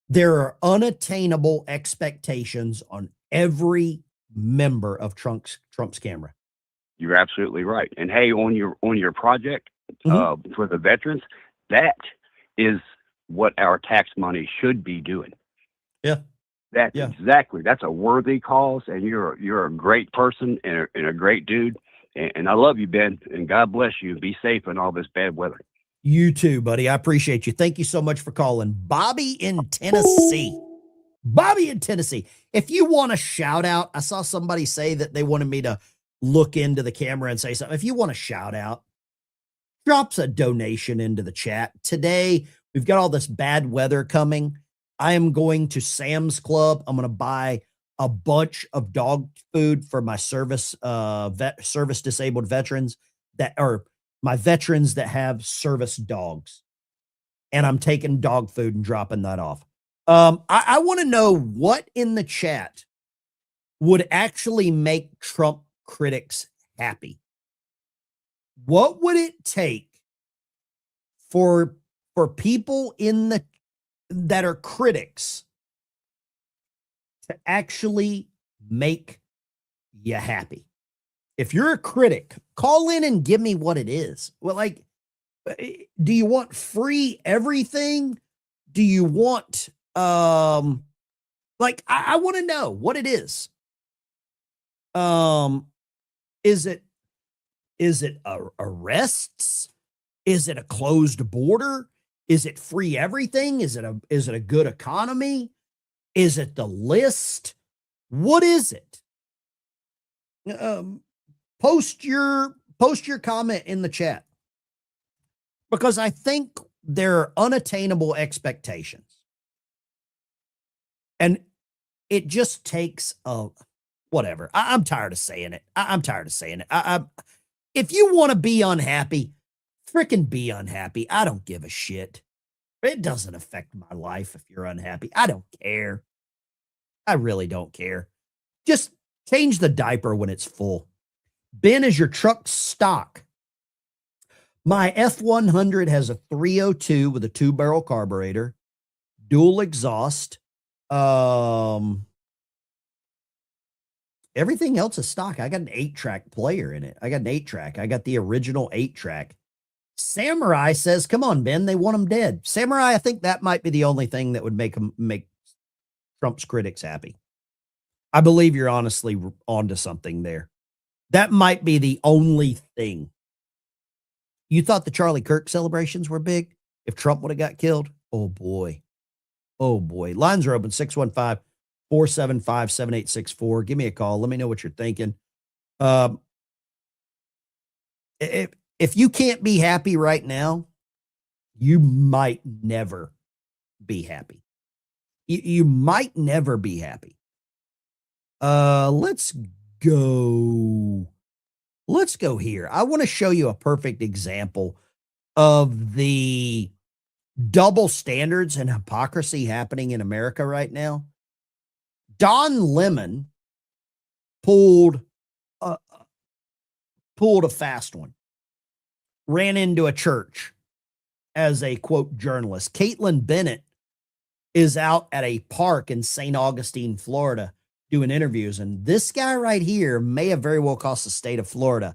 there are unattainable expectations on every member of Trump's camera. You're absolutely right. And hey, on your project for the veterans, that is what our tax money should be doing. Yeah. Exactly. That's a worthy cause, and you're a great person and a great dude. And I love you, Ben. And God bless you. Be safe in all this bad weather. You too, buddy. I appreciate you. Thank you so much for calling. Bobby in Tennessee. Bobby in Tennessee. If you want a shout out, I saw somebody say that they wanted me to look into the camera and say something. If you want a shout out, drops a donation into the chat. Today, we've got all this bad weather coming. I am going to Sam's Club. I'm going to buy a bunch of dog food for my service disabled veterans that are my veterans that have service dogs. And I'm taking dog food and dropping that off. I want to know what in the chat would actually make Trump critics happy. What would it take for people that are critics to actually make you happy? If you're a critic, call in and give me what it is. Well, like, do you want free everything? Do you want, I want to know what it is. Is it arrests? Is it a closed border? Is it free everything? Is it a good economy? Is it the list? What is it? Post your comment in the chat, because I think there are unattainable expectations. And it just takes whatever. I'm tired of saying it. I'm tired of saying it. If you want to be unhappy, freaking be unhappy. I don't give a shit. It doesn't affect my life if you're unhappy. I don't care. I really don't care. Just change the diaper when it's full. Ben, is your truck stock? My F100 has a 302 with a 2-barrel carburetor, dual exhaust. Everything else is stock. I got an 8-track player in it. I got an 8-track. I got the original 8-track. Samurai says, come on, Ben, they want him dead. Samurai, I think that might be the only thing that would make Trump's critics happy. I believe you're honestly onto something there. That might be the only thing. You thought the Charlie Kirk celebrations were big? If Trump would have got killed? Oh, boy. Oh, boy. Lines are open, 615-475-7864. Give me a call. Let me know what you're thinking. If you can't be happy right now, you might never be happy. You might never be happy. Let's go here. I want to show you a perfect example of the double standards and hypocrisy happening in America right now. Don Lemon pulled a fast one. Ran into a church as a, quote, journalist. Caitlin Bennett is out at a park in St. Augustine, Florida, doing interviews. And this guy right here may have very well cost the state of Florida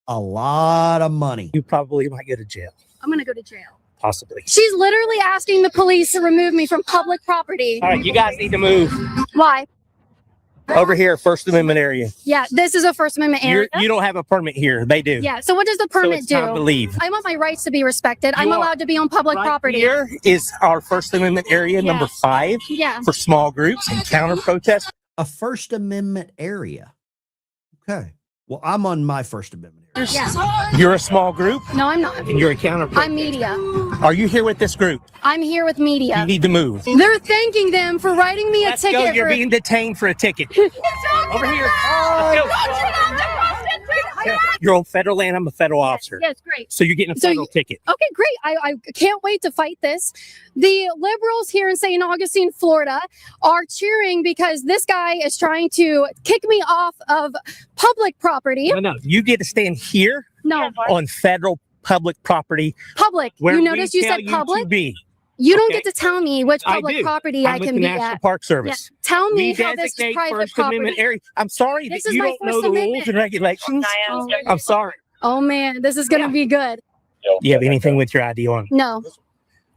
A lot of money. You probably might go to jail. I'm going to go to jail. Possibly. She's literally asking the police to remove me from public property. All right, you guys need to move Why? over here, First Amendment area. Yeah, this is a First Amendment area. You don't have a permit here. They do. Yeah, so what does the permit it's do? time to leave. I want my rights to be respected. I'm You are- allowed to be on public property. Here is our First Amendment area, number 5, Yeah. for small groups and counter protests. A First Amendment area. Okay. Well, I'm on my First Amendment area. Yeah. You're a small group No, I'm not. and you're a counter protest. I'm media. Are you here with this group? I'm here with media. You need to move. They're thanking them for writing me a Let's ticket. go. You're for... being detained for a ticket. Over here. You're on federal land. I'm a federal officer. Yes, great. So you're getting a So federal ticket. Okay, great. I can't wait to fight this. The liberals here in St. Augustine, Florida, are cheering because this guy is trying to kick me off of public property. No, you get to stand here No, on federal public property. public. Where You we notice you tell said you public? to be. You don't Okay. get to tell me which I public do. property I'm I with can the be National at. Park Service. Yeah. Tell me We how this is designate private First property. Amendment area. I'm sorry This that is you my don't know First the rules Amendment. and regulations. I'm sorry. Oh man, this is gonna be good. Do you have anything with your ID on? No,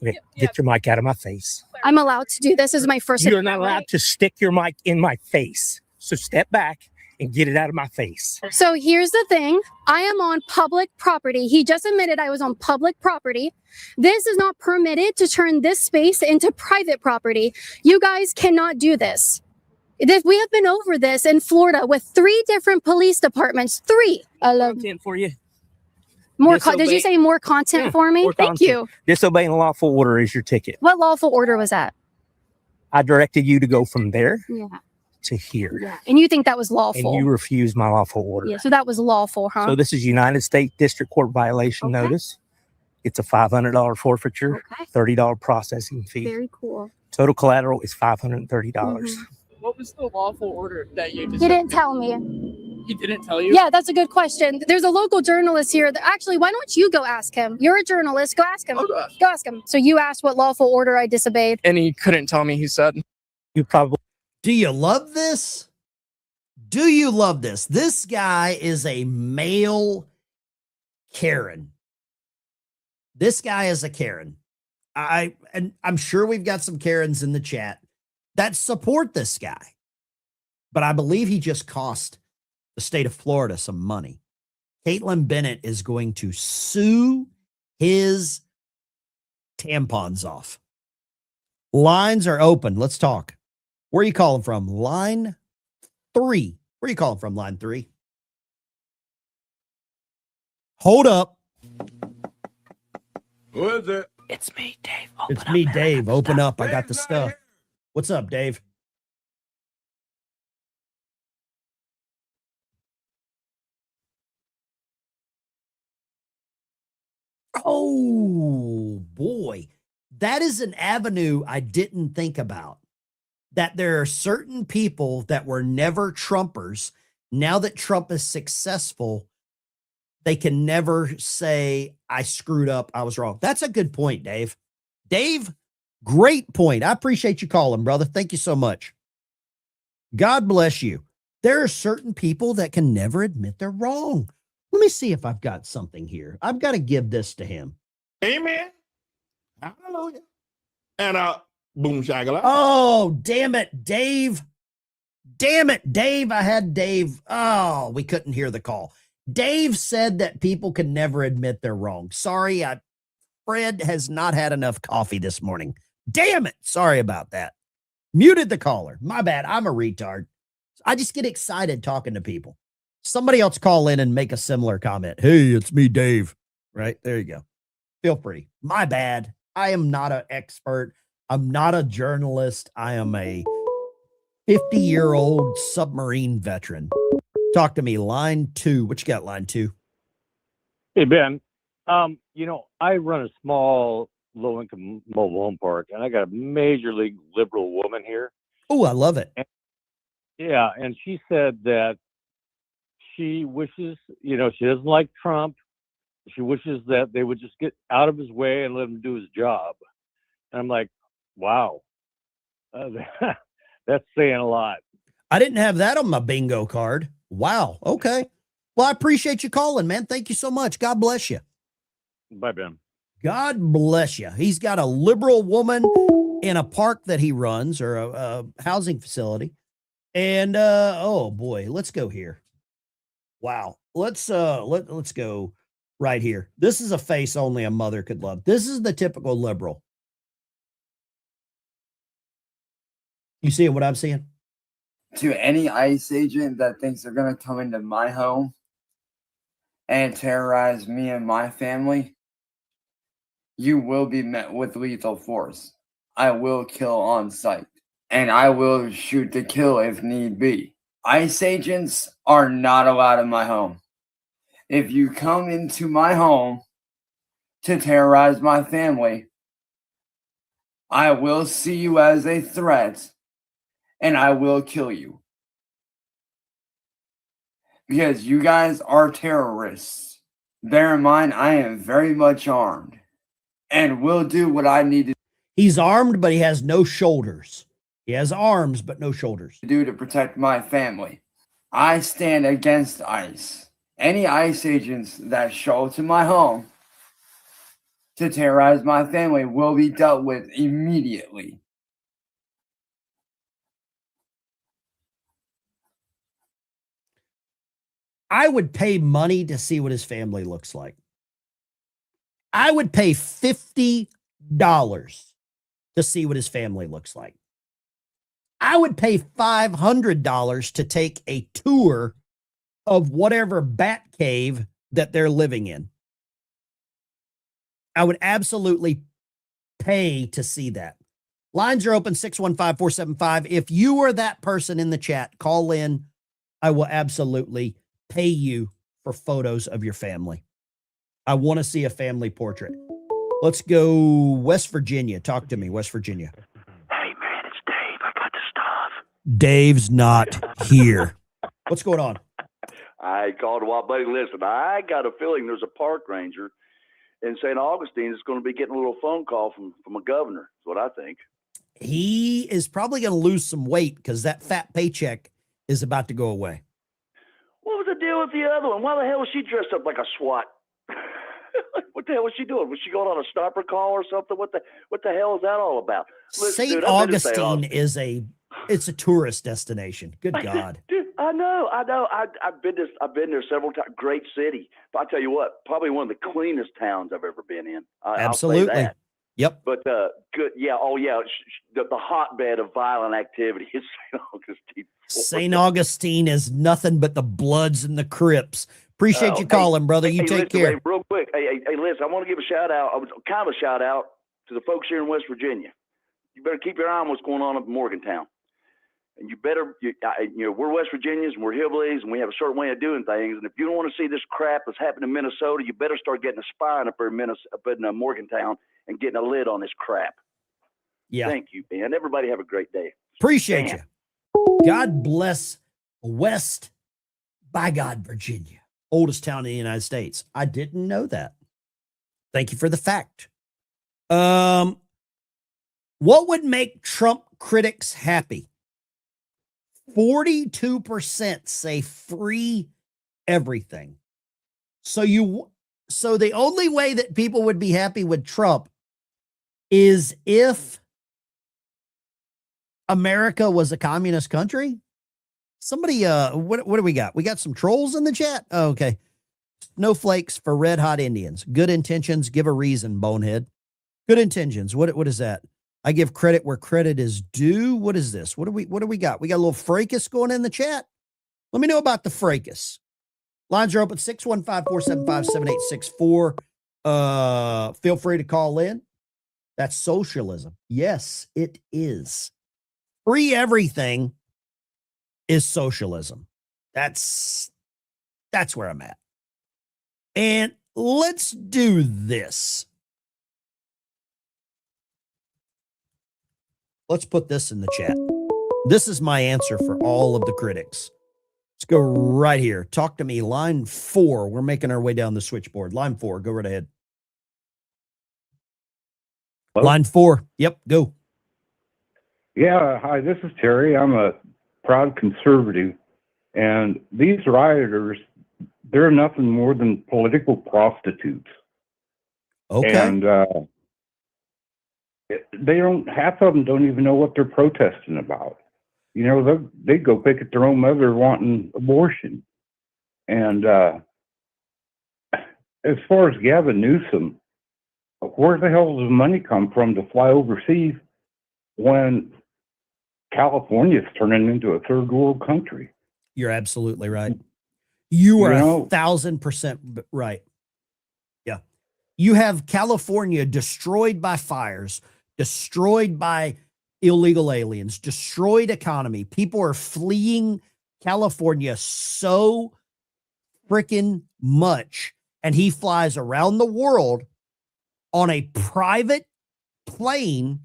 Okay, get your mic out of my face. I'm allowed to do this. This is my first. You're not allowed to stick your mic in my face. So step back and get it out of my face. So here's the thing. I am on public property. He just admitted I was on public property. This is not permitted to turn this space into private property. You guys cannot do this. We have been over this in Florida with 3 different police departments. 3. I love Content for you. more. Did Disobey- you say more content Yeah, for me? more Thank content. you. Disobeying a lawful order is your ticket. What lawful order was that? I directed you to go from there Yeah. to here. Yeah. And you think that was And lawful? you refused my lawful order. Yeah. So that was lawful, huh? So this is United States District Court violation notice. It's a $500 forfeiture, Okay. $30 processing fee. Very cool. Total collateral is $530. What was the lawful order that you He didn't tell me. He didn't tell you? Yeah, that's a good question. There's a local journalist here. Actually, why don't you go ask him? You're a journalist. Go ask him. Go ask him. So you asked what lawful order I disobeyed. And he couldn't tell me, he said. You probably. Do you love this? Do you love this? This guy is a male Karen. This guy is a Karen. And I'm sure we've got some Karens in the chat that support this guy. But I believe he just cost the state of Florida some money. Caitlin Bennett is going to sue his tampons off. Lines are open. Let's talk. Where are you calling from? Line 3. Where are you calling from? Line 3. Hold up. Who is it? It's me, Dave. It's me, Dave. Open up. I got the stuff. What's up, Dave? Oh, boy. That is an avenue I didn't think about. That there are certain people that were never Trumpers. Now that Trump is successful, they can never say, I screwed up. I was wrong. That's a good point, Dave. Dave, great point. I appreciate you calling, brother. Thank you so much. God bless you. There are certain people that can never admit they're wrong. Let me see if I've got something here. I've got to give this to him. Amen. Hallelujah. And boom shagala. Oh, damn it, Dave. Damn it, Dave. I had Dave. Oh, we couldn't hear the call. Dave said that people can never admit they're wrong. Sorry, Fred has not had enough coffee this morning. Damn it. Sorry about that. Muted the caller. My bad. I'm a retard. I just get excited talking to people. Somebody else call in and make a similar comment. Hey, it's me, Dave. Right? There you go. Feel free. My bad. I am not an expert. I'm not a journalist. I am a 50-year-old submarine veteran. Talk to me. Line 2. What you got, line 2? Hey, Ben. I run a small low-income mobile home park, and I got a major league liberal woman here. Oh, I love it. And she said that she wishes, she doesn't like Trump. She wishes that they would just get out of his way and let him do his job. And I'm like, wow, that's saying a lot. I didn't have that on my bingo card. Wow. Okay. Well, I appreciate you calling, man. Thank you so much. God bless you. Bye, Ben. God bless you. He's got a liberal woman in a park that he runs, or a housing facility. And oh boy, let's go here. Wow. Let's go right here. This is a face only a mother could love. This is the typical liberal. You see what I'm seeing? To any ICE agent that thinks they're going to come into my home and terrorize me and my family, you will be met with lethal force. I will kill on sight, and I will shoot to kill if need be. ICE agents are not allowed in my home. If you come into my home to terrorize my family, I will see you as a threat, and I will kill you. Because you guys are terrorists. Bear in mind, I am very much armed and will do what I need to He's armed, but he has no shoulders. He has arms, but no shoulders. do to protect my family. I stand against ICE. Any ICE agents that show up to my home to terrorize my family will be dealt with immediately. I would pay money to see what his family looks like. I would pay $50 to see what his family looks like. I would pay $500 to take a tour of whatever bat cave that they're living in. I would absolutely pay to see that. Lines are open, 615-475. If you are that person in the chat, call in. I will absolutely pay you for photos of your family. I want to see a family portrait. Let's go West Virginia. Talk to me, West Virginia. Hey, man, it's Dave. I got the stuff. Dave's not here. What's going on? I called a while, buddy. Listen, I got a feeling there's a park ranger in St. Augustine that's going to be getting a little phone call from a governor. Is what I think. He is probably going to lose some weight because that fat paycheck is about to go away. What was the deal with the other one? Why the hell was she dressed up like a SWAT? What the hell was she doing? Was she going on a sniper call or something? What the hell is that all about? Listen, St. dude, I've been to St. Augustine it's a tourist destination. Good God. Dude, I know. I've been there several times. Great city. But I tell you what, probably one of the cleanest towns I've ever been in. Absolutely. I'll say that. Yep. But good. Yeah. Oh, yeah. The hotbed of violent activity is St. Augustine. St. Augustine is nothing but the Bloods and the Crips. Appreciate you calling, brother. You take listen, care. Hey, real quick. Hey, listen, I want to give a shout out. Kind of a shout out to the folks here in West Virginia. You better keep your eye on what's going on up in Morgantown. And you better, we're West Virginians and we're hillbillies and we have a certain way of doing things. And if you don't want to see this crap that's happening in Minnesota, you better start getting a spine up in Morgantown and getting a lid on this crap. Yeah. Thank you, man. Everybody have a great day. Appreciate you. God bless West, by God, Virginia. Oldest town in the United States. I didn't know that. Thank you for the fact. What would make Trump critics happy? 42% say free everything. So the only way that people would be happy with Trump is if America was a communist country. Somebody, what do we got? We got some trolls in the chat. Oh, okay. Snowflakes for red hot Indians. Good intentions. Give a reason, bonehead. Good intentions. What is that? I give credit where credit is due. What is this? What do we got? We got a little fracas going in the chat. Let me know about the fracas. Lines are open, 615-475-7864. Feel free to call in. That's socialism. Yes, it is. Free everything is socialism. That's where I'm at. And let's do this. Let's put this in the chat. This is my answer for all of the critics. Let's go right here. Talk to me. Line 4. We're making our way down the switchboard. Line 4. Go right ahead. Hello? Line 4. Yep, go. Yeah, hi, this is Terry. I'm a proud conservative. And these rioters they're nothing more than political prostitutes. Okay. And they don't, half of them don't even know what they're protesting about. You know, they go pick at their own mother wanting abortion. And as far as Gavin Newsom, where the hell does the money come from to fly overseas when California is turning into a third world country? You're absolutely right. You are You know, 1,000% right. Yeah. You have California destroyed by fires, destroyed by illegal aliens, destroyed economy. People are fleeing California so freaking much. And he flies around the world on a private plane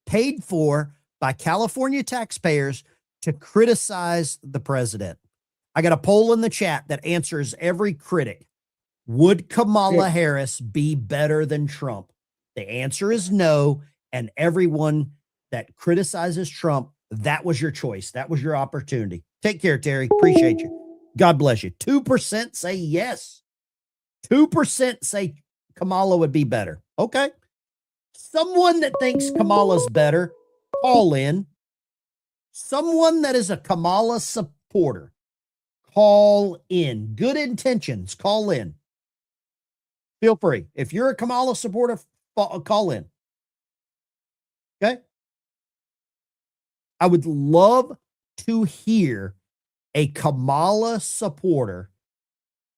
paid for by California taxpayers to criticize the president. I got a poll in the chat that answers every critic. Would Kamala Harris be better than Trump? The answer is no. And everyone that criticizes Trump, that was your choice. That was your opportunity. Take care, Terry. Appreciate you. God bless you. 2% say yes. 2% say Kamala would be better. Okay. Someone that thinks Kamala's better, call in. Someone that is a Kamala supporter, call in. Good intentions, call in. Feel free. If you're a Kamala supporter, call in. Okay. I would love to hear a Kamala supporter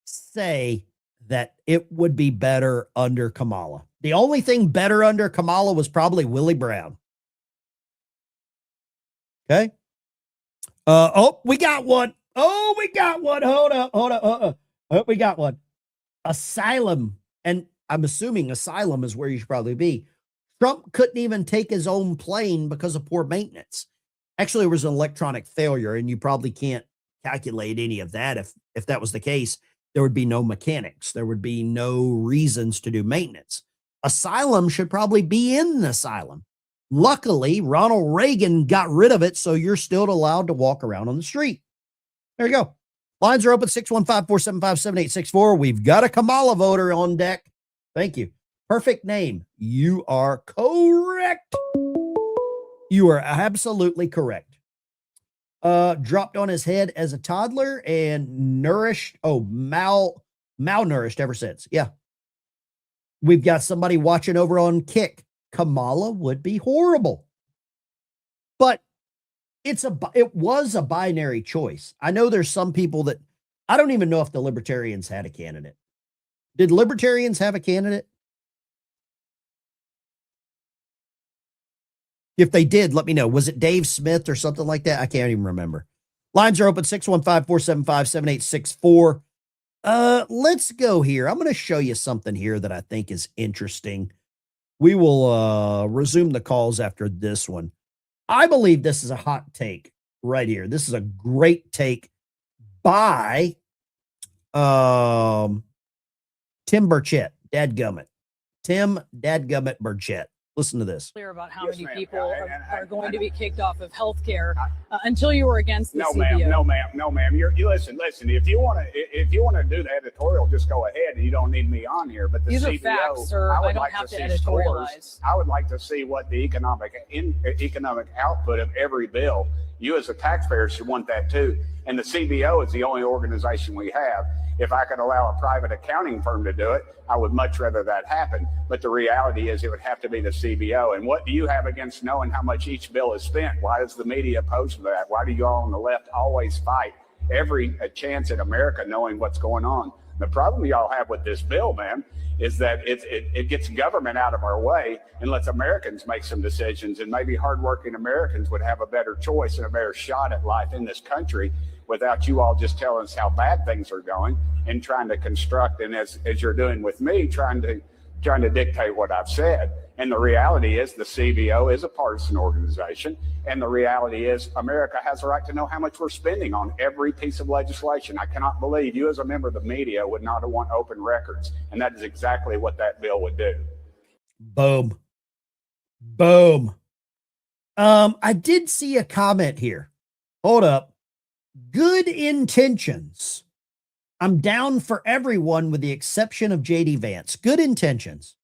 say that it would be better under Kamala. The only thing better under Kamala was probably Willie Brown. Okay. Oh, we got one. Oh, we got one. Hold up. Oh, we got one. Asylum. And I'm assuming asylum is where you should probably be. Trump couldn't even take his own plane because of poor maintenance. Actually, it was an electronic failure, and you probably can't calculate any of that. If that was the case, there would be no mechanics. There would be no reasons to do maintenance. Asylum should probably be in the asylum. Luckily, Ronald Reagan got rid of it, so you're still allowed to walk around on the street. There you go. Lines are open, 615-475-7864. We've got a Kamala voter on deck. Thank you. Perfect name. You are correct. You are absolutely correct. Dropped on his head as a toddler and malnourished ever since. Yeah. We've got somebody watching over on Kick. Kamala would be horrible. But it was a binary choice. I know there's some people that I don't even know if the Libertarians had a candidate. Did Libertarians have a candidate? If they did, let me know. Was it Dave Smith or something like that? I can't even remember. Lines are open, 615-475-7864. Let's go here. I'm going to show you something here that I think is interesting. We will resume the calls after this one. I believe this is a hot take right here. This is a great take by Tim Burchett, Dadgummit. Tim Dadgummit Burchett. Listen to this. Clear about how many people are going to be kicked off of healthcare until you were against the CBO. No, ma'am. You listen. If you want to do the editorial, just go ahead. You don't need me on here. But the These CBO, are facts, sir. I don't have to editorialize. I would like to see what the economic output of every bill. You as a taxpayer should want that too. And the CBO is the only organization we have. If I could allow a private accounting firm to do it, I would much rather that happen. But the reality is it would have to be the CBO. And what do you have against knowing how much each bill is spent? Why does the media oppose that? Why do you all on the left always fight every chance at America knowing what's going on? The problem y'all have with this bill, man, is that it gets government out of our way and lets Americans make some decisions. And maybe hardworking Americans would have a better choice and a better shot at life in this country without you all just telling us how bad things are going and trying to construct, and as you're doing with me, trying to dictate what I've said. And the reality is the CBO is a partisan organization. And the reality is America has a right to know how much we're spending on every piece of legislation. I cannot believe you as a member of the media would not want open records. And that is exactly what that bill would do. Boom. Boom. I did see a comment here. Hold up. Good intentions. I'm down for everyone with the exception of JD Vance. Good intentions.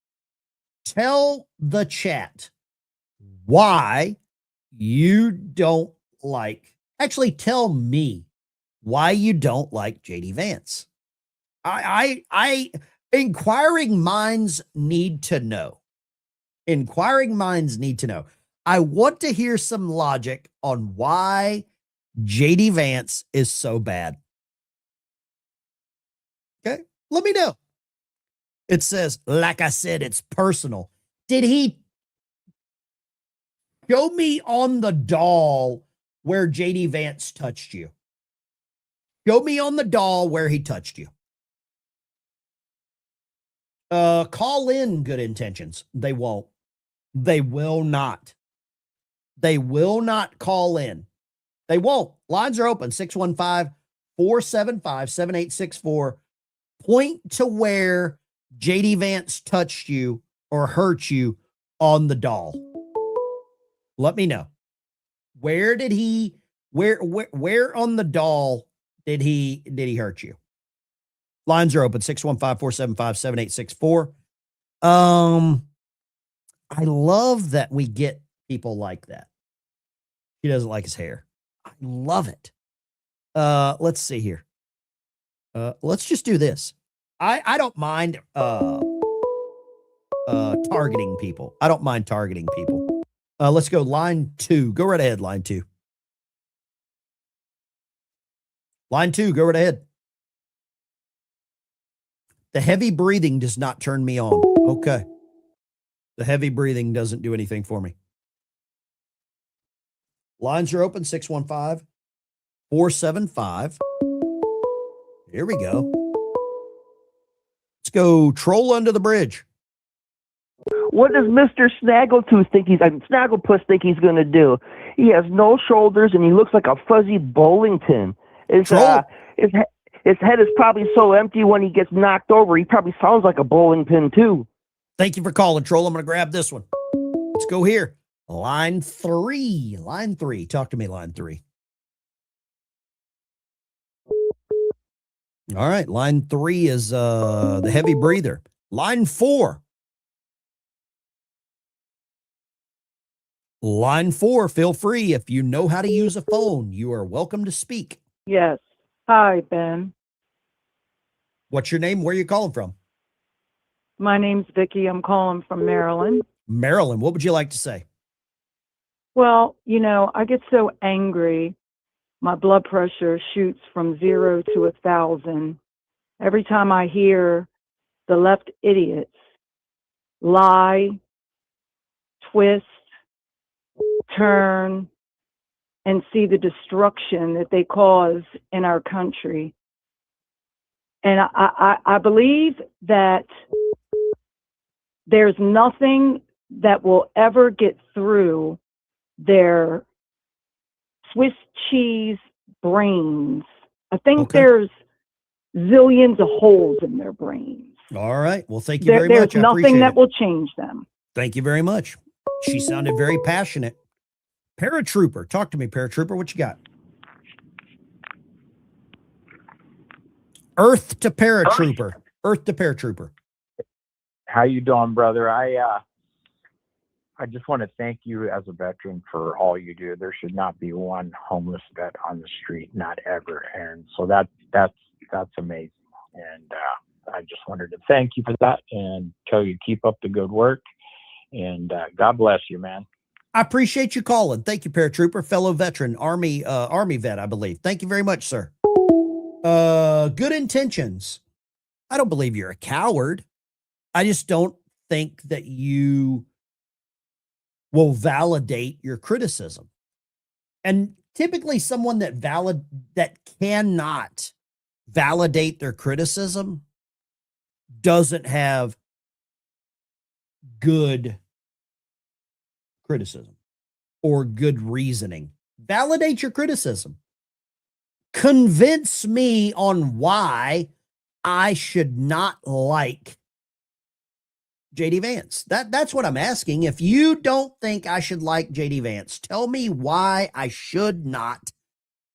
Tell the chat why you don't like, actually tell me why you don't like JD Vance. Inquiring minds need to know. Inquiring minds need to know. I want to hear some logic on why JD Vance is so bad. Okay, let me know. It says, like I said, it's personal. Did he show me on the doll where JD Vance touched you? Show me on the doll where he touched you. Call in good intentions. They won't. They will not. They will not call in. They won't. Lines are open. 615-475-7864. Point to where JD Vance touched you or hurt you on the doll. Let me know. Where did he, where on the doll did he hurt you? Lines are open. 615-475-7864. I love that we get people like that. He doesn't like his hair. I love it. Let's see here. Let's just do this. I don't mind targeting people. I don't mind targeting people. Let's go line 2. Go right ahead, line 2. Line 2, go right ahead. The heavy breathing does not turn me on. Okay. The heavy breathing doesn't do anything for me. Lines are open, 615-475. Here we go. Let's go troll under the bridge. What does Mr. Snaggletooth think Snagglepuss think he's going to do? He has no shoulders and he looks like a fuzzy bowling pin. His head is probably so empty when he gets knocked over, he probably sounds like a bowling pin too. Thank you for calling, Troll. I'm going to grab this one. Let's go here. Line 3. Line 3. Talk to me, line 3. All right. Line 3 is the heavy breather. Line 4. Line 4, feel free. If you know how to use a phone, you are welcome to speak. Yes. Hi, Ben. What's your name? Where are you calling from? My name's Vicki. I'm calling from Maryland. Maryland. What would you like to say? Well, you know, I get so angry. My blood pressure shoots from 0 to 1,000 every time I hear the left idiots lie, twist, turn, and see the destruction that they cause in our country. And I believe that there's nothing that will ever get through their Swiss cheese brains. I think there's zillions of holes in their brains. All right. Well, thank you very much. There's nothing that will change them. Thank you very much. She sounded very passionate. Paratrooper. Talk to me, Paratrooper. What you got? Earth to Paratrooper. Earth to Paratrooper. How you doing, brother? I just want to thank you as a veteran for all you do. There should not be one homeless vet on the street, not ever. And so that's amazing. And I just wanted to thank you for that and tell you keep up the good work. And God bless you, man. I appreciate you calling. Thank you, Paratrooper, fellow veteran, Army vet, I believe. Thank you very much, sir. Good intentions. I don't believe you're a coward. I just don't think that you will validate your criticism. And typically someone that cannot validate their criticism doesn't have good criticism or good reasoning. Validate your criticism. Convince me on why I should not like JD Vance. That's what I'm asking. If you don't think I should like JD Vance, tell me why I should not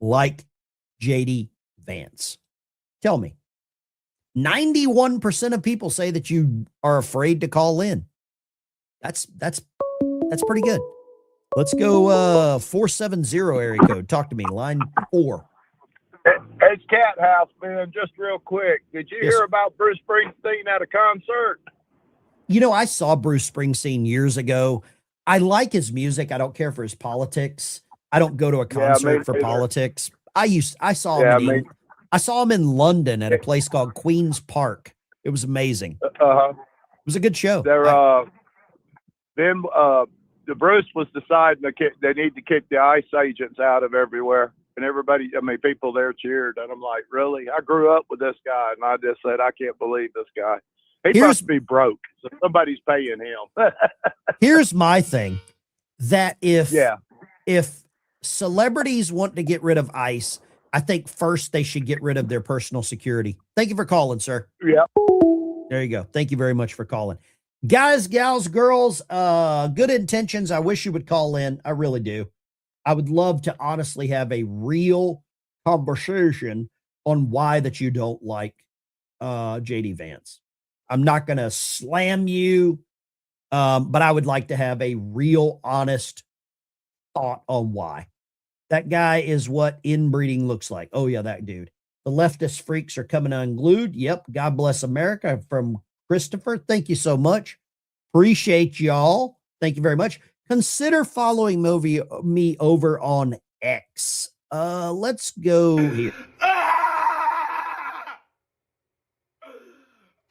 like JD Vance. Tell me. 91% of people say that you are afraid to call in. That's pretty good. Let's go 470 area code. Talk to me. Line 4. It's Cat House, man. Just real quick. Did you Yes. hear about Bruce Springsteen at a concert? You know, I saw Bruce Springsteen years ago. I like his music. I don't care for his politics. I don't go to a concert for politics. I saw him I saw him in London at a place called Queen's Park. It was amazing. It was a good show. The Bruce was deciding they need to kick the ICE agents out of everywhere. And everybody, people there cheered. And I'm like, really? I grew up with this guy. And I just said, I can't believe this guy. He must be broke. So somebody's paying him. Here's my thing. That if celebrities want to get rid of ICE, I think first they should get rid of their personal security. Thank you for calling, sir. Yeah. There you go. Thank you very much for calling. Guys, gals, girls, good intentions. I wish you would call in. I really do. I would love to honestly have a real conversation on why that you don't like JD Vance. I'm not going to slam you, but I would like to have a real honest thought on why. That guy is what inbreeding looks like. Oh, yeah, that dude. The leftist freaks are coming unglued. Yep. God bless America from Christopher. Thank you so much. Appreciate y'all. Thank you very much. Consider following me over on X. Let's go here.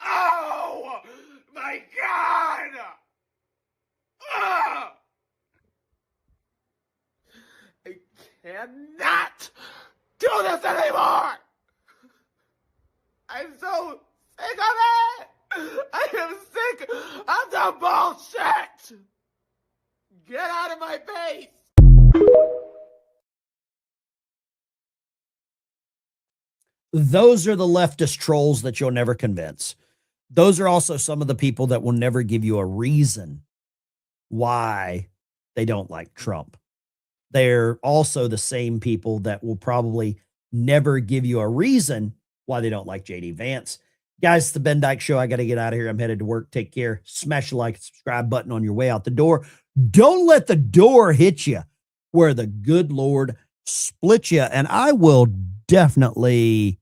Oh my God! I cannot do this anymore! I'm so sick of it! I am sick of the bullshit! Get out of my face! Those are the leftist trolls that you'll never convince. Those are also some of the people that will never give you a reason why they don't like Trump. They're also the same people that will probably never give you a reason why they don't like JD Vance. Guys, it's the Ben Dyke Show. I got to get out of here. I'm headed to work. Take care. Smash the like and subscribe button on your way out the door. Don't let the door hit you where the good Lord split you. And I will definitely